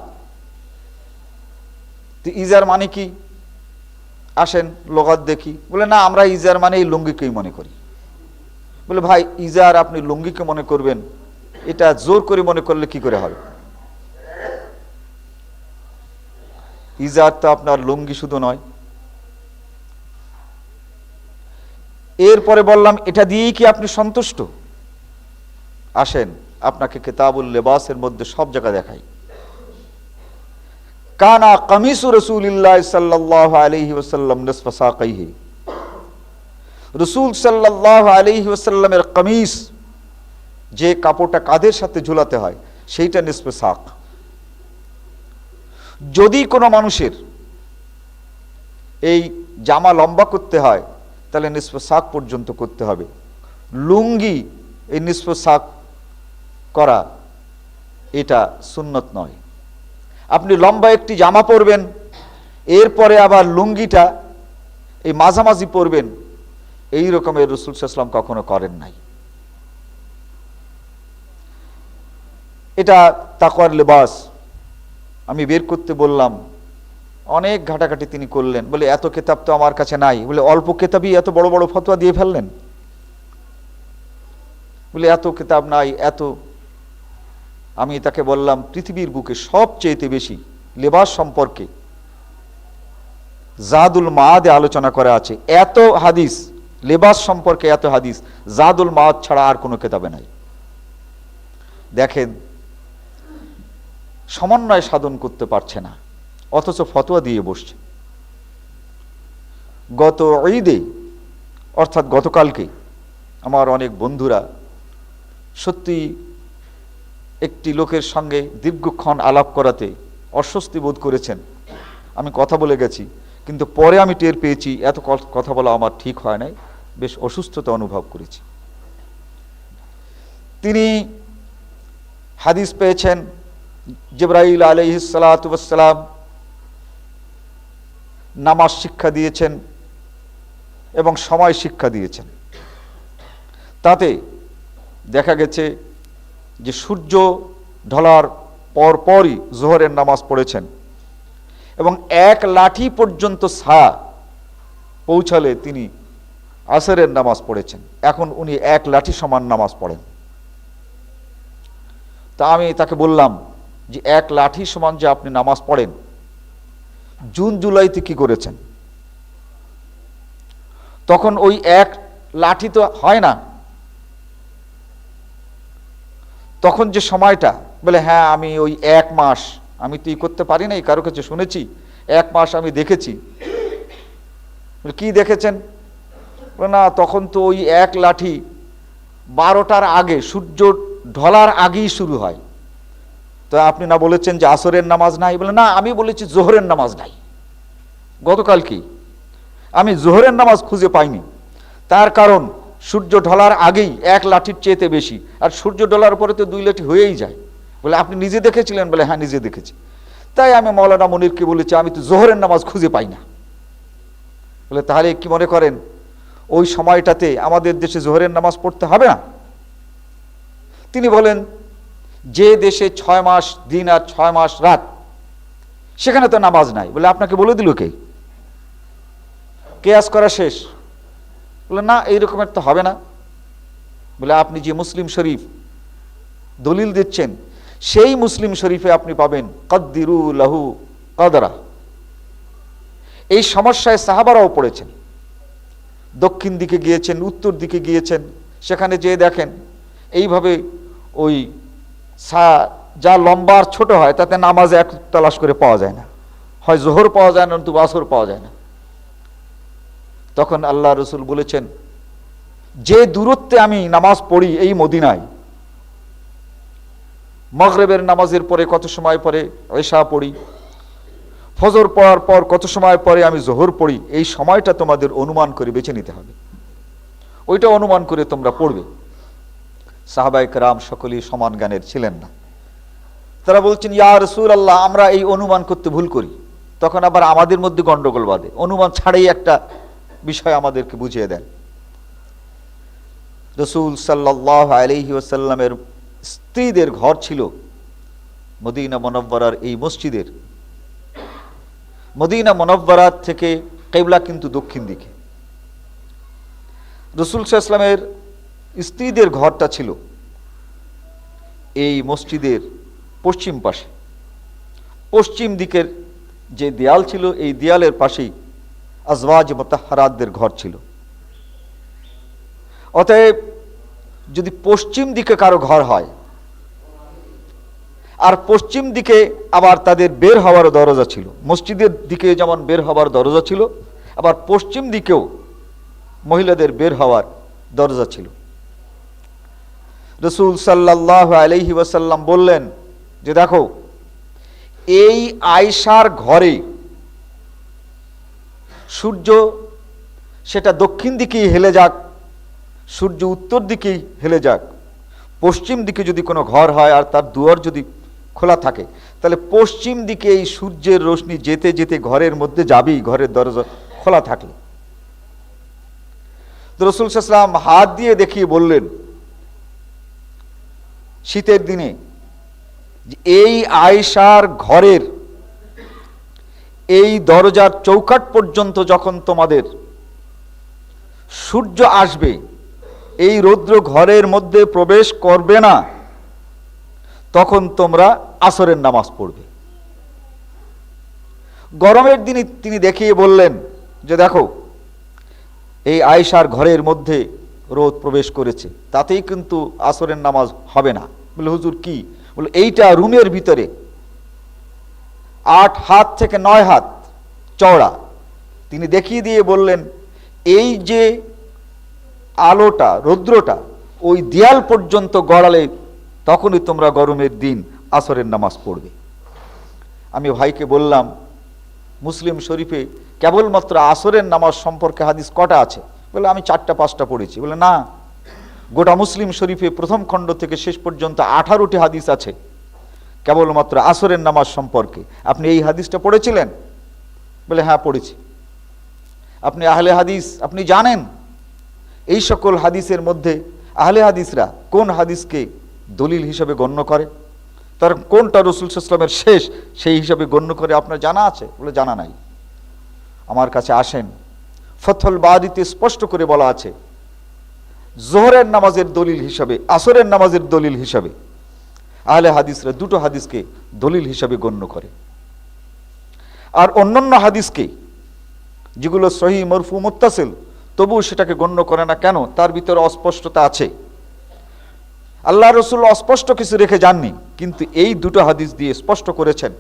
তো ইজার মানে কি? আসেন লগাত দেখি। বলে না, আমরা ইজার মানে এই লুঙ্গিকেই মনে করি। বলে ভাই, ইজার আপনি লুঙ্গিকে মনে করবেন, এটা জোর করে মনে করলে কি করে হবে? ইজার তো আপনার লুঙ্গি শুধু নয়। এরপরে বললাম এটা দিয়েই কি আপনি সন্তুষ্ট? আসেন আপনাকে কিতাবুল লিবাসের মধ্যে সব জায়গা দেখাই। কানা কামিসু রাসূলিল্লাহ সাল্লাল্লাহু আলাইহি ওয়াসাল্লাম নিসফ সাকাইহি, রাসূল সাল্লাল্লাহু আলাইহি ওয়াসাল্লামের কামিজ, যে কাপড়টা কাঁধের সাথে ঝুলাতে হয়, সেইটা নিসফ সাক। যদি কোনো মানুষের এই জামা লম্বা করতে হয় তাহলে নিসফ সাক পর্যন্ত করতে হবে। লুঙ্গি এই নিসফ সাক করা এটা সুন্নত নয়। আপনি লম্বা একটি জামা পরবেন, এরপরে আবার লুঙ্গিটা এই মাঝামাঝি পরবেন, এই রকমের রাসূল সাল্লাল্লাহু আলাইহি ওয়াসাল্লাম কখনো করেন নাই। এটা তাকওয়ার লেবাস। আমি বের করতে বললাম, অনেক ঘাটাঘাটি তিনি করলেন। বলে এত কিতাব তো আমার কাছে নাই। বলে অল্প কিতাবই এত বড় বড় ফতোয়া দিয়ে ফেললেন? বলে এত কিতাব নাই, এত। আমি তাকে বললাম পৃথিবীর বুকে সবচেয়ে বেশি লেবাস সম্পর্কে জাদুল মাআদে আলোচনা করা আছে। এত হাদিস লেবাস সম্পর্কে, এত হাদিস জাদুল মাআদ ছাড়া আর কোনো কিতাবে নাই। দেখেন, সমন্বয় সাধন করতে পারছে না, অথচ ফতোয়া দিয়ে বসছে। গত ঈদে অর্থাৎ গতকালকে আমার অনেক বন্ধুরা সত্যি একটি লোকের সঙ্গে দীর্ঘক্ষণ আলাপ করাতে অস্বস্তি বোধ করেছেন। আমি কথা বলে গেছি, কিন্তু পরে আমি টের পেয়েছি এত কথা বলা আমার ঠিক হয় নাই, বেশ অসুস্থতা অনুভব করেছি। তিনি হাদিস পেয়েছেন, জিবরাইল আলাইহিস সালাতু ওয়াস সালাম নামাজ শিক্ষা দিয়েছেন এবং সময় শিক্ষা দিয়েছেন। তাতে দেখা গেছে যে সূর্য ঢলার পরপরই জোহরের নামাজ পড়েছেন এবং এক লাঠি পর্যন্ত ছায়া পৌঁছালে তিনি আসরের নামাজ পড়েছেন। এখন উনি এক লাঠি সমান নামাজ পড়েন। তা আমি তাকে বললাম যে এক লাঠি সমান যে আপনি নামাজ পড়েন, জুন জুলাইতে কি করেছেন? তখন ওই এক লাঠি তো হয় না, তখন যে সময়টা, বলে হ্যাঁ আমি ওই এক মাস, আমি তো করতে পারি নাই, কারো কাছে শুনেছি, এক মাস আমি দেখেছি। কি দেখেছেন? না তখন তো ওই এক লাঠি 12টার আগে, সূর্য ঢলার আগেই শুরু হয়। তো আপনি না বলেছেন যে আসরের নামাজ নাই? বলে না, আমি বলেছি জোহরের নামাজ নাই। গতকাল কি আমি জোহরের নামাজ খুঁজে পাইনি, তার কারণ সূর্য ঢলার আগেই এক লাঠির চেয়েতে বেশি, আর সূর্য ঢলার পরে তো 2 লাঠি হয়েই যায়। বলে আপনি নিজে দেখেছিলেন? বলে হ্যাঁ নিজে দেখেছি। তাই আমি মৌলানা মনিরকে বলেছি আমি তো জোহরের নামাজ খুঁজে পাই না। বলে তাহলে কি মনে করেন ওই সময়টাতে আমাদের দেশে জোহরের নামাজ পড়তে হবে না? তিনি বলেন যে দেশে 6 মাস দিন আর 6 মাস রাত, সেখানে তো নামাজ নাই। বলে আপনাকে বলে দিল কে? কেয়াস করা শেষ। বলে না এইরকমের তো হবে না। বলে আপনি যে মুসলিম শরীফ দলিল দিচ্ছেন, সেই মুসলিম শরীফে আপনি পাবেন কদ্দিরু লাহু কদরা। এই সমস্যায় সাহাবারাও পড়েছেন, দক্ষিণ দিকে গিয়েছেন, উত্তর দিকে গিয়েছেন, সেখানে যেয়ে দেখেন এইভাবে ওই যা লম্বা আর ছোট হয় তাতে নামাজ এক তালাশ করে পাওয়া যায় না, হয় জোহর পাওয়া যায় না, নয়তো আসর পাওয়া যায় না। তখন আল্লাহ রসুল বলেছেন যে দূরত্বে আমি নামাজ পড়ি এই মদিনায়, মাগরিবের নামাজের পরে কত সময় পরে এশা পড়ি, ফজর পড়ার পর কত সময় পরে আমি জোহর পড়ি, এই সময়টা তোমাদের অনুমান করে বেছে নিতে হবে, ওইটা অনুমান করে তোমরা পড়বে। সাহাবায়ে কেরাম সকলেই সমান জ্ঞানের ছিলেন না। তারা বলছেন ইয়া রাসূলুল্লাহ আমরা এই অনুমান করতে ভুল করি। তখন আবার আমাদের মধ্যে গন্ডগোল বাঁধে, অনুমান ছাড়াই একটা বিষয় আমাদেরকে বুঝিয়ে দেন। রাসূল সাল্লাল্লাহু আলাইহি ওয়াসাল্লামের স্ত্রীদের ঘর ছিল মদিনা মুনাওয়ারার এই মসজিদের। মদিনা মুনাওয়ারা থেকে কিবলা কিন্তু দক্ষিণ দিকে। রাসূল সাল্লাল্লাহু আলাইহি ওয়াসাল্লামের স্ত্রীদের ঘরটা ছিল এই মসজিদের পশ্চিম পাশে। পশ্চিম দিকের যে দেয়াল ছিল, এই দেয়ালের পাশেই আজওয়াজ মুতাহহারাতদের ঘর ছিল। অতএব যদি পশ্চিম দিকে কারো ঘর হয়, আর পশ্চিম দিকে আবার তাদের বের হওয়ার দরজা ছিল, মসজিদের দিকে যেমন বের হওয়ার দরজা ছিল, আবার পশ্চিম দিকেও মহিলাদের বের হওয়ার দরজা ছিল। রাসূল সাল্লাল্লাহু আলাইহি ওয়াসাল্লাম বললেন যে দেখো এই আয়েশার ঘরে সূর্য সেটা দক্ষিণ দিকেই হেলে যাক, সূর্য উত্তর দিকেই হেলে যাক, পশ্চিম দিকে যদি কোনো ঘর হয় আর তার দুয়ার যদি খোলা থাকে, তাহলে পশ্চিম দিকে এই সূর্যের রশ্মি যেতে যেতে ঘরের মধ্যে যাবেই, ঘরের দরজা খোলা থাকলে। তো রাসূল সাল্লাল্লাহু আলাইহি ওয়াসাল্লাম হাত দিয়ে দেখিয়ে বললেন শীতের দিনে এই আয়েশার ঘরের এই দরজার চৌকাঠ পর্যন্ত যখন তোমাদের সূর্য আসবে, এই রৌদ্র ঘরের মধ্যে প্রবেশ করবে না, তখন তোমরা আসরের নামাজ পড়বে। গরমের দিনে তিনি দেখিয়ে বললেন যে দেখো এই আয়েশার ঘরের মধ্যে রোদ প্রবেশ করেছে, তাতেই কিন্তু আসরের নামাজ হবে না। বলে হুজুর কি? বলে এইটা রুমের ভিতরে 8 হাত থেকে 9 হাত চওড়া। তিনি দেখিয়ে দিয়ে বললেন এই যে আলোটা, রৌদ্রটা ওই দেয়াল পর্যন্ত গড়ালে তখনই তোমরা গরমের দিন আসরের নামাজ পড়বে। আমি ভাইকে বললাম মুসলিম শরীফে কেবলমাত্র আসরের নামাজ সম্পর্কে হাদিস কটা আছে? বলে আমি 4টা 5টা পড়েছি। বলে না, গোটা মুসলিম শরীফে প্রথম খণ্ড থেকে শেষ পর্যন্ত 18টি হাদিস আছে কেবলমাত্র আসরের নামাজ সম্পর্কে। আপনি এই হাদিসটা পড়েছিলেন? বলে হ্যাঁ পড়েছি। আপনি আহলে হাদিস, আপনি জানেন এই সকল হাদিসের মধ্যে আহলে হাদিসরা কোন হাদিসকে দলিল হিসেবে গণ্য করে, তার কোনটা রাসূল সাল্লাল্লাহু আলাইহি ওয়াসাল্লামের শেষ সেই হিসাবে গণ্য করে আপনার জানা আছে? বলে জানা নাই। আমার কাছে আসেন, ফথল বারিতে স্পষ্ট করে বলা আছে জোহরের নামাজের দলিল হিসাবে, আসরের নামাজের দলিল হিসাবে আহলে হাদিসরা দুটো হাদিসকে দলিল হিসাবে গণ্য করে। আর অন্যান্য হাদিসকে যেগুলো সহিহ, মরফু, মুত্তাসিল, তবুও সেটাকে গণ্য করে না। কেন? তার ভিতরে অস্পষ্টতা আছে। আল্লাহ রসুল অস্পষ্ট কিছু রেখে যাননি, কিন্তু এই দুটো হাদিস দিয়ে স্পষ্ট করেছেন।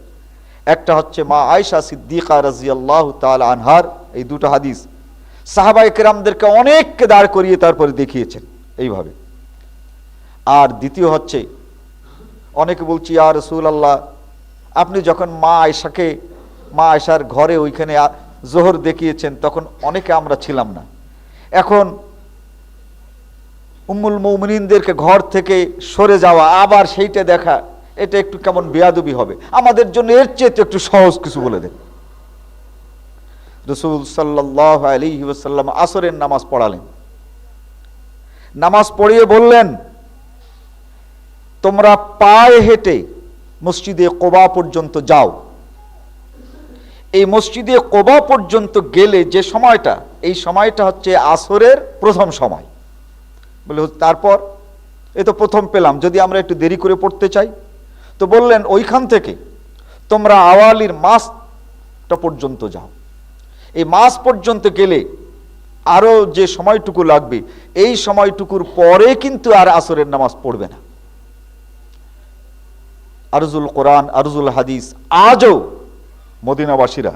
একটা হচ্ছে মা আয়েশা সিদ্দিকা রাদিয়াল্লাহু তাআলা আনহার এই দুটো হাদিস সাহাবায়ে কেরামদেরকে অনেককে দাঁড় করিয়ে তারপরে দেখিয়েছেন এইভাবে। আর দ্বিতীয় হচ্ছে, অনেকে বলছি ইয়া রাসূলুল্লাহ, আপনি যখন মা আয়েশার ঘরে ওইখানে জোহর দেখিয়েছেন তখন অনেকে আমরা ছিলাম না, এখন উম্মুল মুমিনিনদেরকে ঘর থেকে সরে যাওয়া আবার সেইটা দেখা, এটা একটু কেমন বেয়াদবি হবে, আমাদের জন্য এর চেয়ে একটু সহজ কিছু বলে দেন। রাসূল সাল্লাল্লাহু আলাইহি ওয়াসাল্লাম আসরের নামাজ পড়ালেন। নামাজ পড়িয়ে বললেন, তোমরা পায়ে হেঁটে মসজিদে কোবা পর্যন্ত যাও। এই মসজিদে কোবা পর্যন্ত গেলে যে সময়টা, এই সময়টা হচ্ছে আসরের প্রথম সময়। বলে তারপর এ তো প্রথম পেলাম, যদি আমরা একটু দেরি করে পড়তে চাই? তো বললেন ওইখান থেকে তোমরা আওয়ালির মাসটা পর্যন্ত যাও। এই মাস পর্যন্ত গেলে আরো যে সময়টুকু লাগবে, এই সময়টুকুর পরে কিন্তু আর আসরের নামাজ পড়বে না। আরজুল কোরআন, আরজুল হাদিস, আজও মদিনাবাসীরা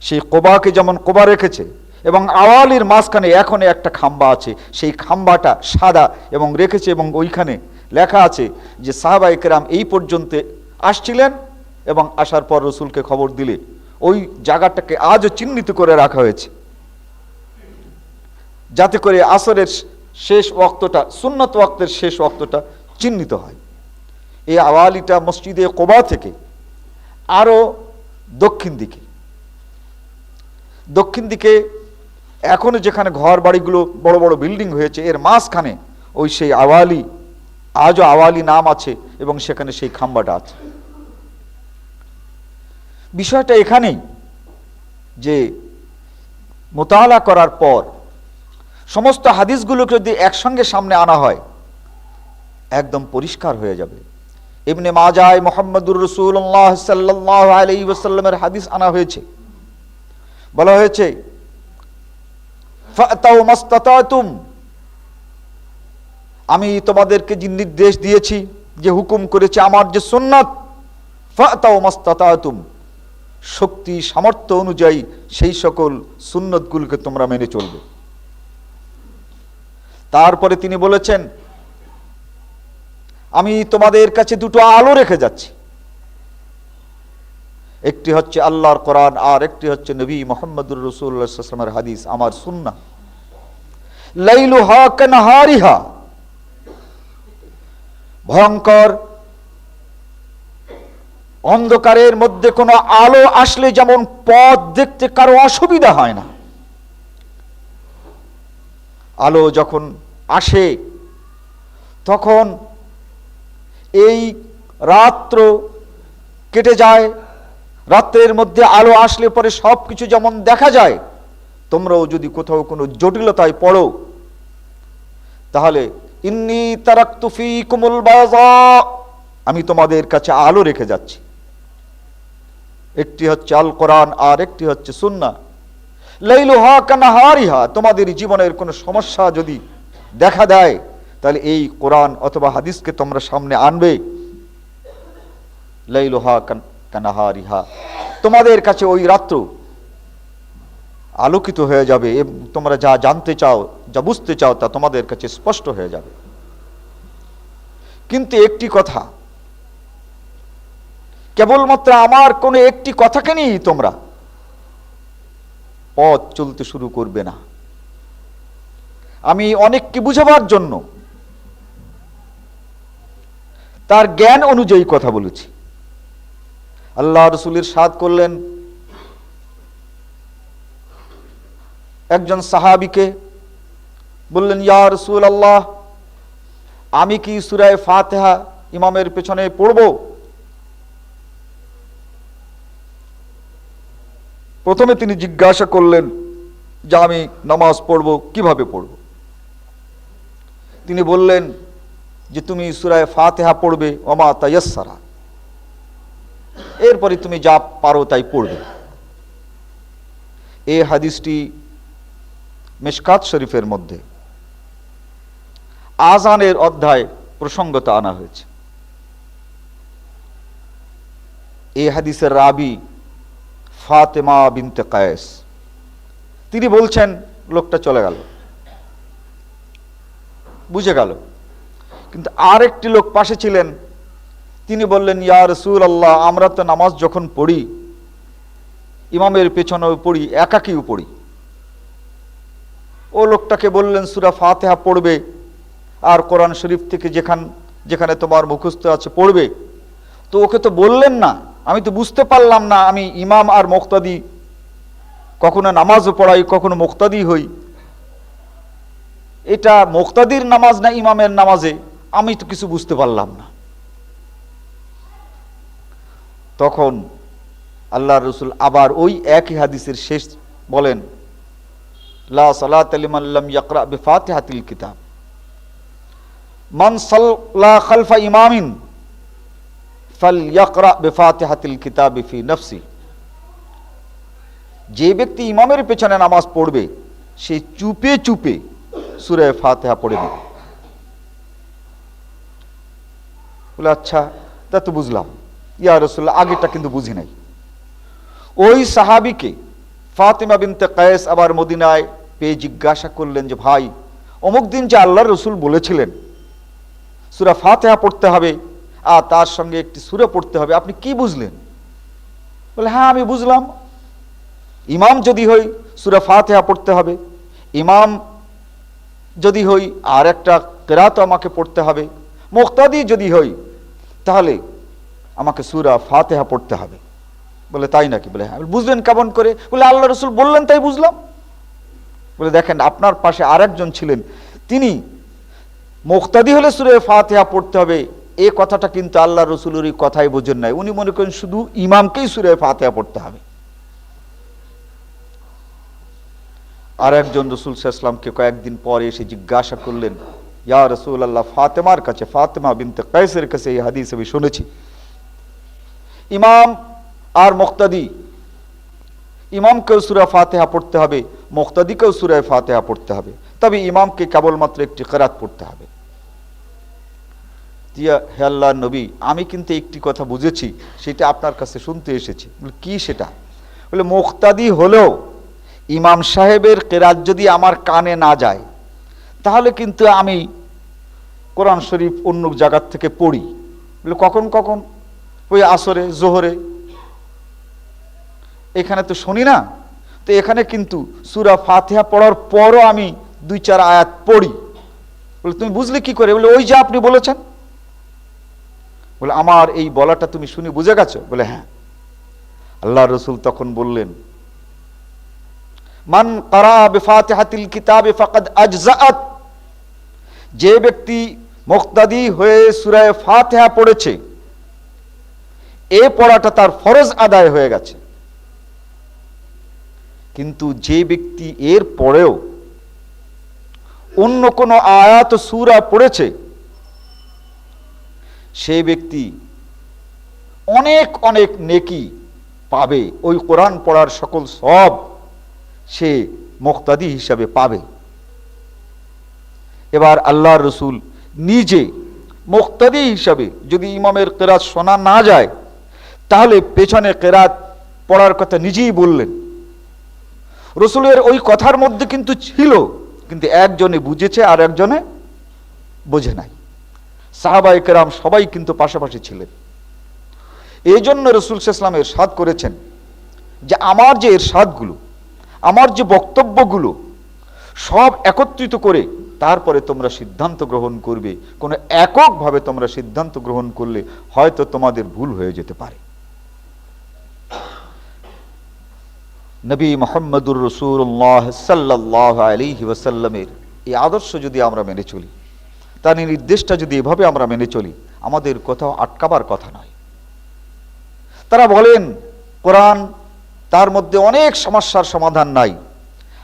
সেই কোবাকে যেমন কোবা রেখেছে, এবং আওয়ালির মাঝখানে এখনো একটা খাম্বা আছে, সেই খাম্বাটা সাদা এবং রেখেছে, এবং ওইখানে লেখা আছে যে সাহাবায়ে কেরাম এই পর্যন্ত আসছিলেন এবং আসার পর রসুলকে খবর দিলে ওই জায়গাটাকে আজও চিহ্নিত করে রাখা হয়েছে, যাতে করে আসরের শেষ ওয়াক্তটা, সুন্নত ওয়াক্তের শেষ ওয়াক্তটা চিহ্নিত হয়। এই আওয়ালিটা মসজিদে কোবা থেকে আরো দক্ষিণ দিকে এখনো যেখানে ঘর বাড়িগুলো বড় বড় বিল্ডিং হয়েছে, এর মাঝখানে ওই সেই আওয়ালি, আজও আওয়ালি নাম আছে এবং সেখানে সেই খাম্বাটা আছে। বিষয়টা এখানেই যে মোতালা করার পর সমস্ত হাদিসগুলোকে যদি একসঙ্গে সামনে আনা হয় একদম পরিষ্কার হয়ে যাবে। ইবনে মাজায় মুহাম্মদুর রাসূলুল্লাহ সাল্লাল্লাহু আলাইহি ওয়াসাল্লামের হাদিস আনা হয়েছে, বলা হয়েছে ফাতাউ মাস্তাতাতুম, আমি তোমাদেরকে যে নির্দেশ দিয়েছি, যে হুকুম করেছি, আমার যে সুন্নাত, ফাতাউ মাস্তাতাতুম, শক্তি সামর্থ্য অনুযায়ী সেই সকল সুন্নতগুলোকে তোমরা মেনে চলবে। তারপরে তিনি বলেছেন আমি তোমাদের কাছে দুটো আলো রেখে যাচ্ছি, একটি হচ্ছে আল্লাহর কোরআন আর একটি হচ্ছে নবী মুহাম্মদুর রাসূলুল্লাহ সাল্লাল্লাহু আলাইহি ওয়াসাল্লামের হাদিস, আমার সুন্নাহ। লাইলুহা কানাহারিহা, ভয়ঙ্কর অন্ধকারের মধ্যে কোনো আলো আসলে যেমন পথ দেখতে কারো অসুবিধা হয় না, আলো যখন আসে তখন এই রাত্র কেটে যায়, রাত্রের মধ্যে আলো আসলে পরে সবকিছু যেমন দেখা যায়। তোমরাও যদি কোথাও কোনো জটিলতায় পড়ো তাহলে ইন্নী তারাকতু ফীকুমুল বাযা, আমি তোমাদের কাছে আলো রেখে যাচ্ছি, একটি হচ্ছে আল কোরআন আর একটি হচ্ছে সুন্নাহ। লাইলুহা কানাহারিহা, তোমাদের জীবনের কোনো সমস্যা যদি দেখা দেয় তাহলে এই কোরআন অথবা হাদিসকে তোমরা সামনে আনবে। লাইলুহা কানাহারিহা, তোমাদের কাছে ওই রাত্র আলোকিত হয়ে যাবে এবং তোমরা যা জানতে চাও, যা বুঝতে চাও তা তোমাদের কাছে স্পষ্ট হয়ে যাবে। কিন্তু একটি কথা, কেবলমাত্র আমার কোনো একটি কথাকে নিয়েই তোমরা পথ চলতে শুরু করবে না। আমি অনেককে বুঝাবার জন্য তার জ্ঞান অনুযায়ী কথা বলেছি। আল্লাহ রাসূল ইরশাদ করলেন একজন সাহাবীকে বললেন, ইয়া রাসূলুল্লাহ, আমি কি সূরা ফাতিহা ইমামের পেছনে পড়ব? প্রথমে তিনি জিজ্ঞাসা করলেন যে আমি নামাজ পড়ব, কিভাবে পড়ব? তিনি বললেন যে তুমি সূরা ফাতিহা পড়বে, ওমা তায়াসসারা, এরপরে তুমি যা পারো তাই পড়বে। এই হাদিসটি মিশকাত শরীফের মধ্যে আজানের অধ্যায় প্রসঙ্গত আনা হয়েছে। এই হাদিসের রাবি ফাতেমা বিনতে কায়েস, তিনি বলছেন লোকটা চলে গেল, বুঝে গেল। কিন্তু আরেকটি লোক পাশে ছিলেন, তিনি বললেন, ইয়া রাসূলুল্লাহ, আমরা তো নামাজ যখন পড়ি ইমামের পেছনেও পড়ি, একাকীও পড়ি। ও লোকটাকে বললেন সূরা ফাতিহা পড়বে আর কোরআন শরীফ থেকে যেখানে তোমার মুখস্থ আছে পড়বে। তো ওকে তো বললেন না, আমি তো বুঝতে পারলাম না আমি ইমাম আর মুক্তাদি, কখনো নামাজও পড়াই কখনো মুক্তাদি হই, এটা মুক্তাদির নামাজ না ইমামের নামাজে, আমি তো কিছু বুঝতে পারলাম না। তখন আল্লাহর রাসূল আবার ওই একই হাদিসের শেষ বলেন, লা সালাতা লিমান লাম ইয়াকরা বিফাতিহাতিল কিতাব, মান সাল্লা খালফা ইমামিন ফালইয়াকরা বিফাতিহাতিল কিতাব ফি নফসি। যে ব্যক্তি ইমামের পেছনে নামাজ পড়বে সে চুপে চুপে সূরা ফাতিহা পড়ে দিবে। বলে আচ্ছা, তা তো বুঝলাম, ইয়া রাসূলুল্লাহ, আগেটা কিন্তু বুঝি নাই। ওই সাহাবীকে ফাতিমা বিনতে কায়েস আবার মদিনায় পেয়ে জিজ্ঞাসা করলেন যে ভাই, অমুক দিন যে আল্লাহর রাসূল বলেছিলেন সূরা ফাতিহা পড়তে হবে আর তার সঙ্গে একটি সূরা পড়তে হবে, আপনি কি বুঝলেন? বলে হ্যাঁ, আমি বুঝলাম, ইমাম যদি হই সূরা ফাতিহা পড়তে হবে, ইমাম যদি হই আর একটা কিরাত আমাকে পড়তে হবে, মুক্তাদি যদি হই তাহলে আমাকে সূরা ফাতিহা পড়তে হবে। বলে তাই নাকি? বলে হ্যাঁ। বুঝলেন কেমন করে? বলে আল্লাহ রাসূল বললেন তাই বুঝলাম। বলে দেখেন, আপনার পাশে আরেকজন ছিলেন, তিনি মুক্তাদি হলে সূরা ফাতিহা পড়তে হবে এই কথাটা কিন্তু আল্লাহ রাসূলের এই কথাই বোঝেন নাই, উনি মনে করেন শুধু ইমামকেই সূরা ফাতিহা পড়তে হবে। আর একজন রাসূল সাল্লাল্লাহু আলাইহি ওয়াসাল্লামকে কয়েকদিন পরে এসে জিজ্ঞাসা করলেন, ইয়া রাসূলুল্লাহ, ফাতেমার কাছে, ফাতেমা বিনতে কায়েসের কাছে এই হাদিস আমি শুনেছি, ইমাম আর মুক্তাদি, ইমামকেও সূরা ফাতিহা পড়তে হবে, মুক্তাদিকেও সূরা ফাতিহা পড়তে হবে, তবে ইমামকে কেবলমাত্র একটি কিরাত পড়তে হবে। হে আল্লাহর নবী, আমি কিন্তু একটি কথা বুঝেছি, সেটা আপনার কাছে শুনতে এসেছি। কি সেটা? বলে মুক্তাদি হলেও ইমাম সাহেবের কিরাত যদি আমার কানে না যায় তাহলে কিন্তু আমি কোরআন শরীফ অন্য জায়গার থেকে পড়ি। বলে কখন কখন? ওই আসরে, জোহরে, এখানে তো শুনি না, তো এখানে কিন্তু সূরা ফাতিহা পড়ার পরও আমি 2-4 আয়াত পড়ি। বলে তুমি বুঝলে কি করে? বলে ওই যে আপনি বলেছেন। বলে আমার এই বলাটা তুমি শুনে বুঝে গেছো? বলে হ্যাঁ। আল্লাহর রাসূল তখন বললেন, মান ক্বারা বিফাতিহাতিল কিতাবে ফাকাদ আজজাআত, যে ব্যক্তি মুক্তাদি হয়ে সূরা ফাতিহা পড়েছে এই পড়াটা তার ফরজ আদায় হয়ে গেছে। কিন্তু যে ব্যক্তি এর পরেও অন্য কোনো আয়াত সূরা পড়েছে সেই ব্যক্তি অনেক অনেক নেকি পাবে, ওই কোরআন পড়ার সকল সব সে মুক্তাদি হিসাবে পাবে। এবার আল্লাহর রাসূল নিজে মুক্তাদি হিসাবে যদি ইমামের কিরাত শোনা না যায় তাহলে পেছনে কিরাত পড়ার কথা নিজেই বললেন। রাসূলের ওই কথার মধ্যে কিন্তু ছিল, কিন্তু একজনে বুঝেছে আর একজনে বোঝে নাই। সাহাবায়ে কেরাম সবাই কিন্তু পাশাপাশি ছিলেন। এই জন্য রাসূল সাল্লাল্লাহু আলাইহি ওয়াসাল্লাম ইরশাদ করেছেন যে আমার যে ইরশাদগুলো, আমার যে বক্তব্যগুলো সব একত্রিত করে তারপরে তোমরা সিদ্ধান্ত গ্রহণ করবে। কোনো এককভাবে তোমরা সিদ্ধান্ত গ্রহণ করলে হয়তো তোমাদের ভুল হয়ে যেতে পারে। নবী মুহাম্মদুর রাসূলুল্লাহ সাল্লাল্লাহু আলাইহি ওয়াসাল্লামের এই আদর্শ যদি আমরা মেনে চলি, তার নির্দেশটা যদি এভাবে আমরা মেনে চলি, আমাদের কোথাও আটকাবার কথা নয়। তারা বলেন কোরআন তার মধ্যে অনেক সমস্যার সমাধান নাই,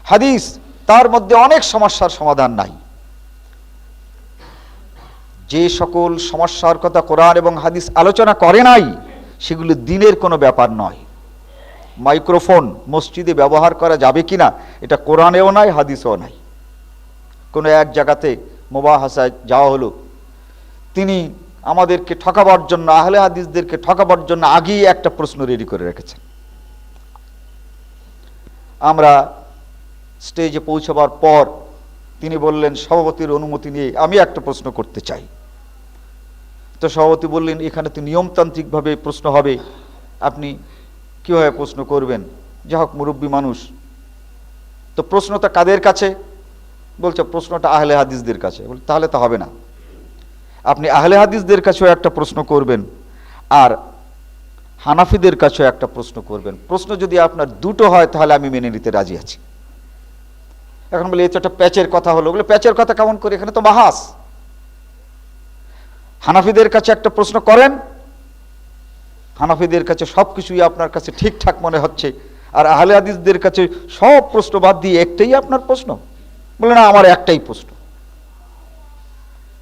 হাদিস তার মধ্যে অনেক সমস্যার সমাধান নাই। যে সকল সমস্যার কথা কোরআন এবং হাদিস আলোচনা করে নাই, সেগুলো দিনের কোনো ব্যাপার নয়। মাইক্রোফোন মসজিদে ব্যবহার করা যাবে কিনা, এটা কোরআনেও নাই, হাদিসেও নাই। কোনো এক জায়গাতে মুবাহাসায় যাওয়া হলো, তিনি আমাদেরকে ঠকাবার জন্য, আহলে হাদিসদেরকে ঠকাবার জন্য আগেই একটা প্রশ্ন রেডি করে রেখেছেন। আমরা স্টেজে পৌঁছাবার পর তিনি বললেন, সভাপতির অনুমতি নিয়ে আমি একটা প্রশ্ন করতে চাই। তো সভাপতি বললেন, এখানে তো নিয়মতান্ত্রিকভাবে প্রশ্ন হবে, আপনি কীভাবে প্রশ্ন করবেন? যা হোক, মুরব্বী মানুষ, তো প্রশ্নটা কাদের কাছে? বলছে প্রশ্নটা আহলে হাদিসদের কাছে। বল তাহলে তো হবে না, আপনি আহলে হাদিসদের কাছেও একটা প্রশ্ন করবেন, আর হানাফিদের কাছেও একটা প্রশ্ন করবেন। প্রশ্ন যদি আপনার দুটো হয় তাহলে আমি মেনে নিতে রাজি আছি। এখন বলে, এই তো একটা প্যাচের কথা হলো। বলে প্যাচের কথা কেমন করে? এখানে তো বাহাস। হানাফিদের কাছে একটা প্রশ্ন করেন, হানাফিদের কাছে সব কিছুই আপনার কাছে ঠিকঠাক মনে হচ্ছে, আর আহলে হাদিসদের কাছে সব প্রশ্ন বাদ দিয়ে একটাই আপনার প্রশ্ন। বলে না, আমার একটাই প্রশ্ন।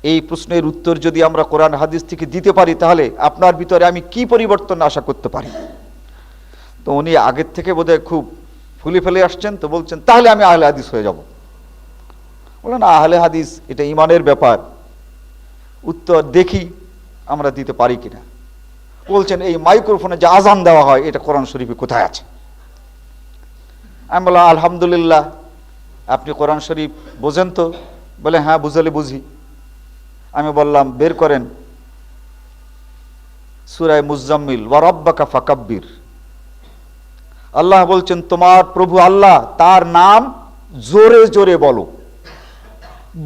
এই প্রশ্নের উত্তর যদি আমরা কোরআন হাদিস থেকে দিতে পারি, তাহলে আপনার ভিতরে আমি কি পরিবর্তন আশা করতে পারি? তো উনি আগের থেকে বোধহয় খুব ফুলে ফেলে আসছেন, তো বলছেন তাহলে আমি আহলে হাদিস হয়ে যাব। বলে না, আহলে হাদিস এটা ইমানের ব্যাপার, উত্তর দেখি আমরা দিতে পারি কিনা। বলছেন এই মাইক্রোফোনে যে আজান দেওয়া হয়, এটা কোরআন শরীফে কোথায় আছে? আমি বললাম আলহামদুলিল্লাহ, আপনি কোরআন শরীফ বোঝেন তো? বলে হ্যাঁ, বুঝালে বুঝি। আমি বললাম বের করেন সূরা মুজাম্মিল, ওয়া রাব্বাকা ফাকাব্বির। আল্লাহ বলছেন তোমার প্রভু আল্লাহ, তার নাম জোরে জোরে বলো,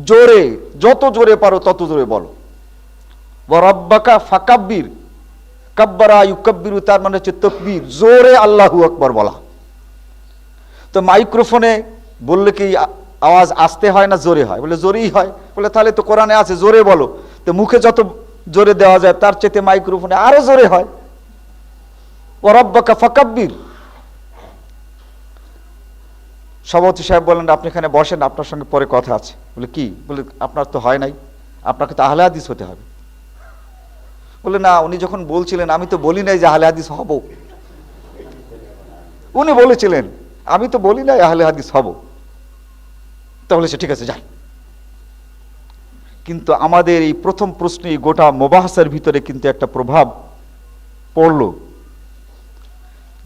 জোরে, যত জোরে পারো তত জোরে বলো। ওয়া রাব্বাকা ফাকাব্বির, কাব্বারা ইউকাব্বিরু, তার মানে হচ্ছে তাকবীর, জোরে আল্লাহু আকবার বলা। তো মাইক্রোফোনে বললে কি আওয়াজ আসতে হয় না জোরে হয়? বলে জোরেই হয়। বলে তাহলে তো কোরআনে আছে জোরে বলো, তো মুখে যত জোরে দেওয়া যায় তার চেয়ে মাইক্রোফোনে আরো জোরে হয়। ওয়া রাব্বাকা ফাকাব্বির। সভাপতি সাহেব বলেন, আপনি এখানে বসেন, আপনার সঙ্গে পরে কথা আছে। বলে কি? বলে আপনার তো হয় নাই, আপনাকে তো আহলে হাদিস হতে হবে। বলে না, উনি যখন বলছিলেন আমি তো বলি নাই যে আহলে হাদিস হব। উনি বলেছিলেন, আমি তো বলি নাই আহলে হাদিস হব। তাহলে সে ঠিক আছে, যাই। কিন্তু আমাদের এই প্রথম প্রশ্নে গোটা মুবাহাসার ভিতরে কিন্তু একটা প্রভাব পড়ল।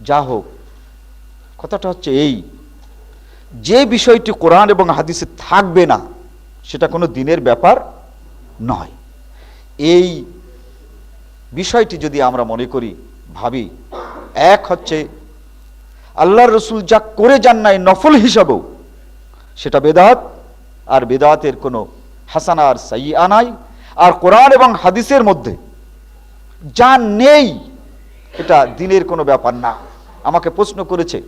যা হোক, কথাটা হচ্ছে এই, যে বিষয়টি কোরআন এবং হাদিসে থাকবে না সেটা কোনো দিনের ব্যাপার নয়। এই বিষয়টি যদি আমরা মনে করি, ভাবি, এক হচ্ছে আল্লাহর রসুল যা করে যান নাই নফল হিসাবেও, সেটা বেদাত, আর বেদাতের কোনো হাসানা আর সাইয়্যা নাই। আর কোরআন এবং হাদিসের মধ্যে যা নেই এটা দিনের কোনো ব্যাপার না। আমাকে প্রশ্ন করেছে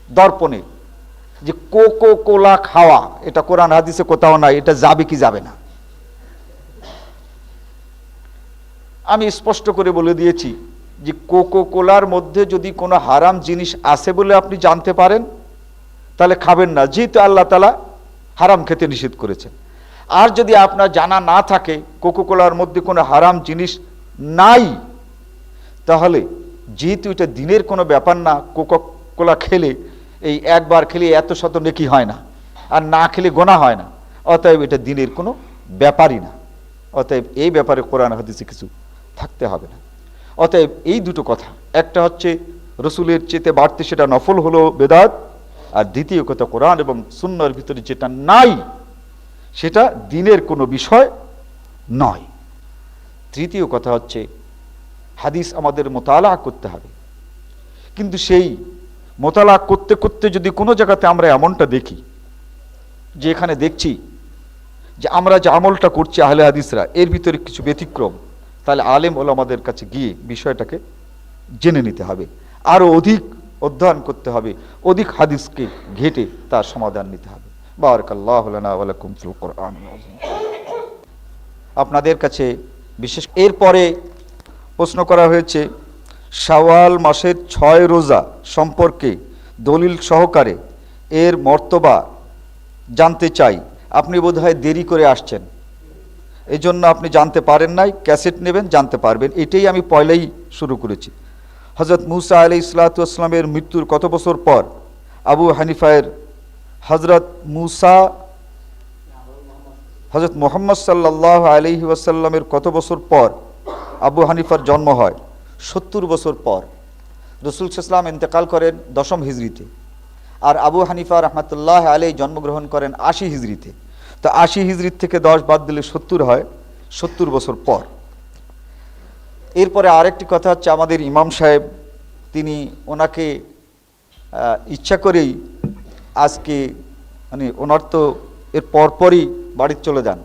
দর্পণে যে কোকো কোলা খাওয়া, এটা কোরআন হাদিসে কোথাও নাই, এটা যাবে কি যাবে না? আমি স্পষ্ট করে বলে দিয়েছি যে কোকো কোলার মধ্যে যদি কোনো হারাম জিনিস আছে বলে আপনি জানতে পারেন, তাহলে খাবেন না, যেহেতু আল্লাহ তাআলা হারাম খেতে নিষেধ করেছেন। আর যদি আপনার জানা না থাকে কোকো কোলার মধ্যে কোনো হারাম জিনিস নাই, তাহলে যেহেতু এটা দিনের কোনো ব্যাপার না, কোকো কোলা খেলে এই একবার খেলে এত শত নেকি হয় না, আর না খেলে গোনা হয় না, অতএব এটা দিনের কোনো ব্যাপারই না। অতএব এই ব্যাপারে কোরআন হাদিসে কিছু থাকতে হবে না। অতএব এই দুটো কথা, একটা হচ্ছে রসুলের চেতে বাড়তে সেটা নফল হলো বেদাত, আর দ্বিতীয় কথা কোরআন এবং সুন্নাহর ভিতরে যেটা নাই সেটা দিনের কোনো বিষয় নয়। তৃতীয় কথা হচ্ছে হাদিস আমাদের মোতালা করতে হবে, কিন্তু সেই মোতালা করতে করতে যদি কোনো জায়গাতে আমরা এমনটা দেখি যে এখানে দেখছি যে আমরা যে আমলটা করছি আহলে হাদিসরা, এর ভিতরে কিছু ব্যতিক্রম, তাহলে আলেম ওলামাদের কাছে গিয়ে বিষয়টাকে জেনে নিতে হবে, আরও অধিক অধ্যয়ন করতে হবে, অধিক হাদিসকে ঘেটে তার সমাধান নিতে হবে। বারাকাল্লাহু লানা ওয়া লাকুম ফিল কোরআনিল আযীম। আপনাদের কাছে বিশেষ এরপরে প্রশ্ন করা হয়েছে শাওয়াল মাসের 6 রোজা সম্পর্কে দলিল সহকারে এর মর্তবা জানতে চাই। আপনি বোধহয় দেরি করে আসছেন, এই জন্য আপনি জানতে পারেন নাই। ক্যাসেট নেবেন, জানতে পারবেন। এটাই আমি পয়লাই শুরু করেছি। হজরত মুসা আলাইহিস সালাতু ওয়াস সালামের মৃত্যুর কত বছর পর আবু হানিফার হজরত মুসা হজরত মুহাম্মদ সাল্লাল্লাহু আলাইহি ওয়াসাল্লামের কত বছর পর আবু হানিফার জন্ম হয়? 70 বছর পর। রাসূল সাল্লাল্লাহু আলাইহি ওয়াসাল্লাম ইন্তেকাল করেন 10ম হিজরিতে, আর আবু হানিফা রহমাতুল্লাহ আলাইহি জন্মগ্রহণ করেন 80 হিজরিতে। তো 80 হিজরিত থেকে 10 বাদ দিলে 70 হয়, 70 বছর পর। এরপরে আরেকটি কথা হচ্ছে, আমাদের ইমাম সাহেব তিনি ওনাকে ইচ্ছা করেই আজকে ওনার তো এর পরপরই বাড়িতে চলে যান,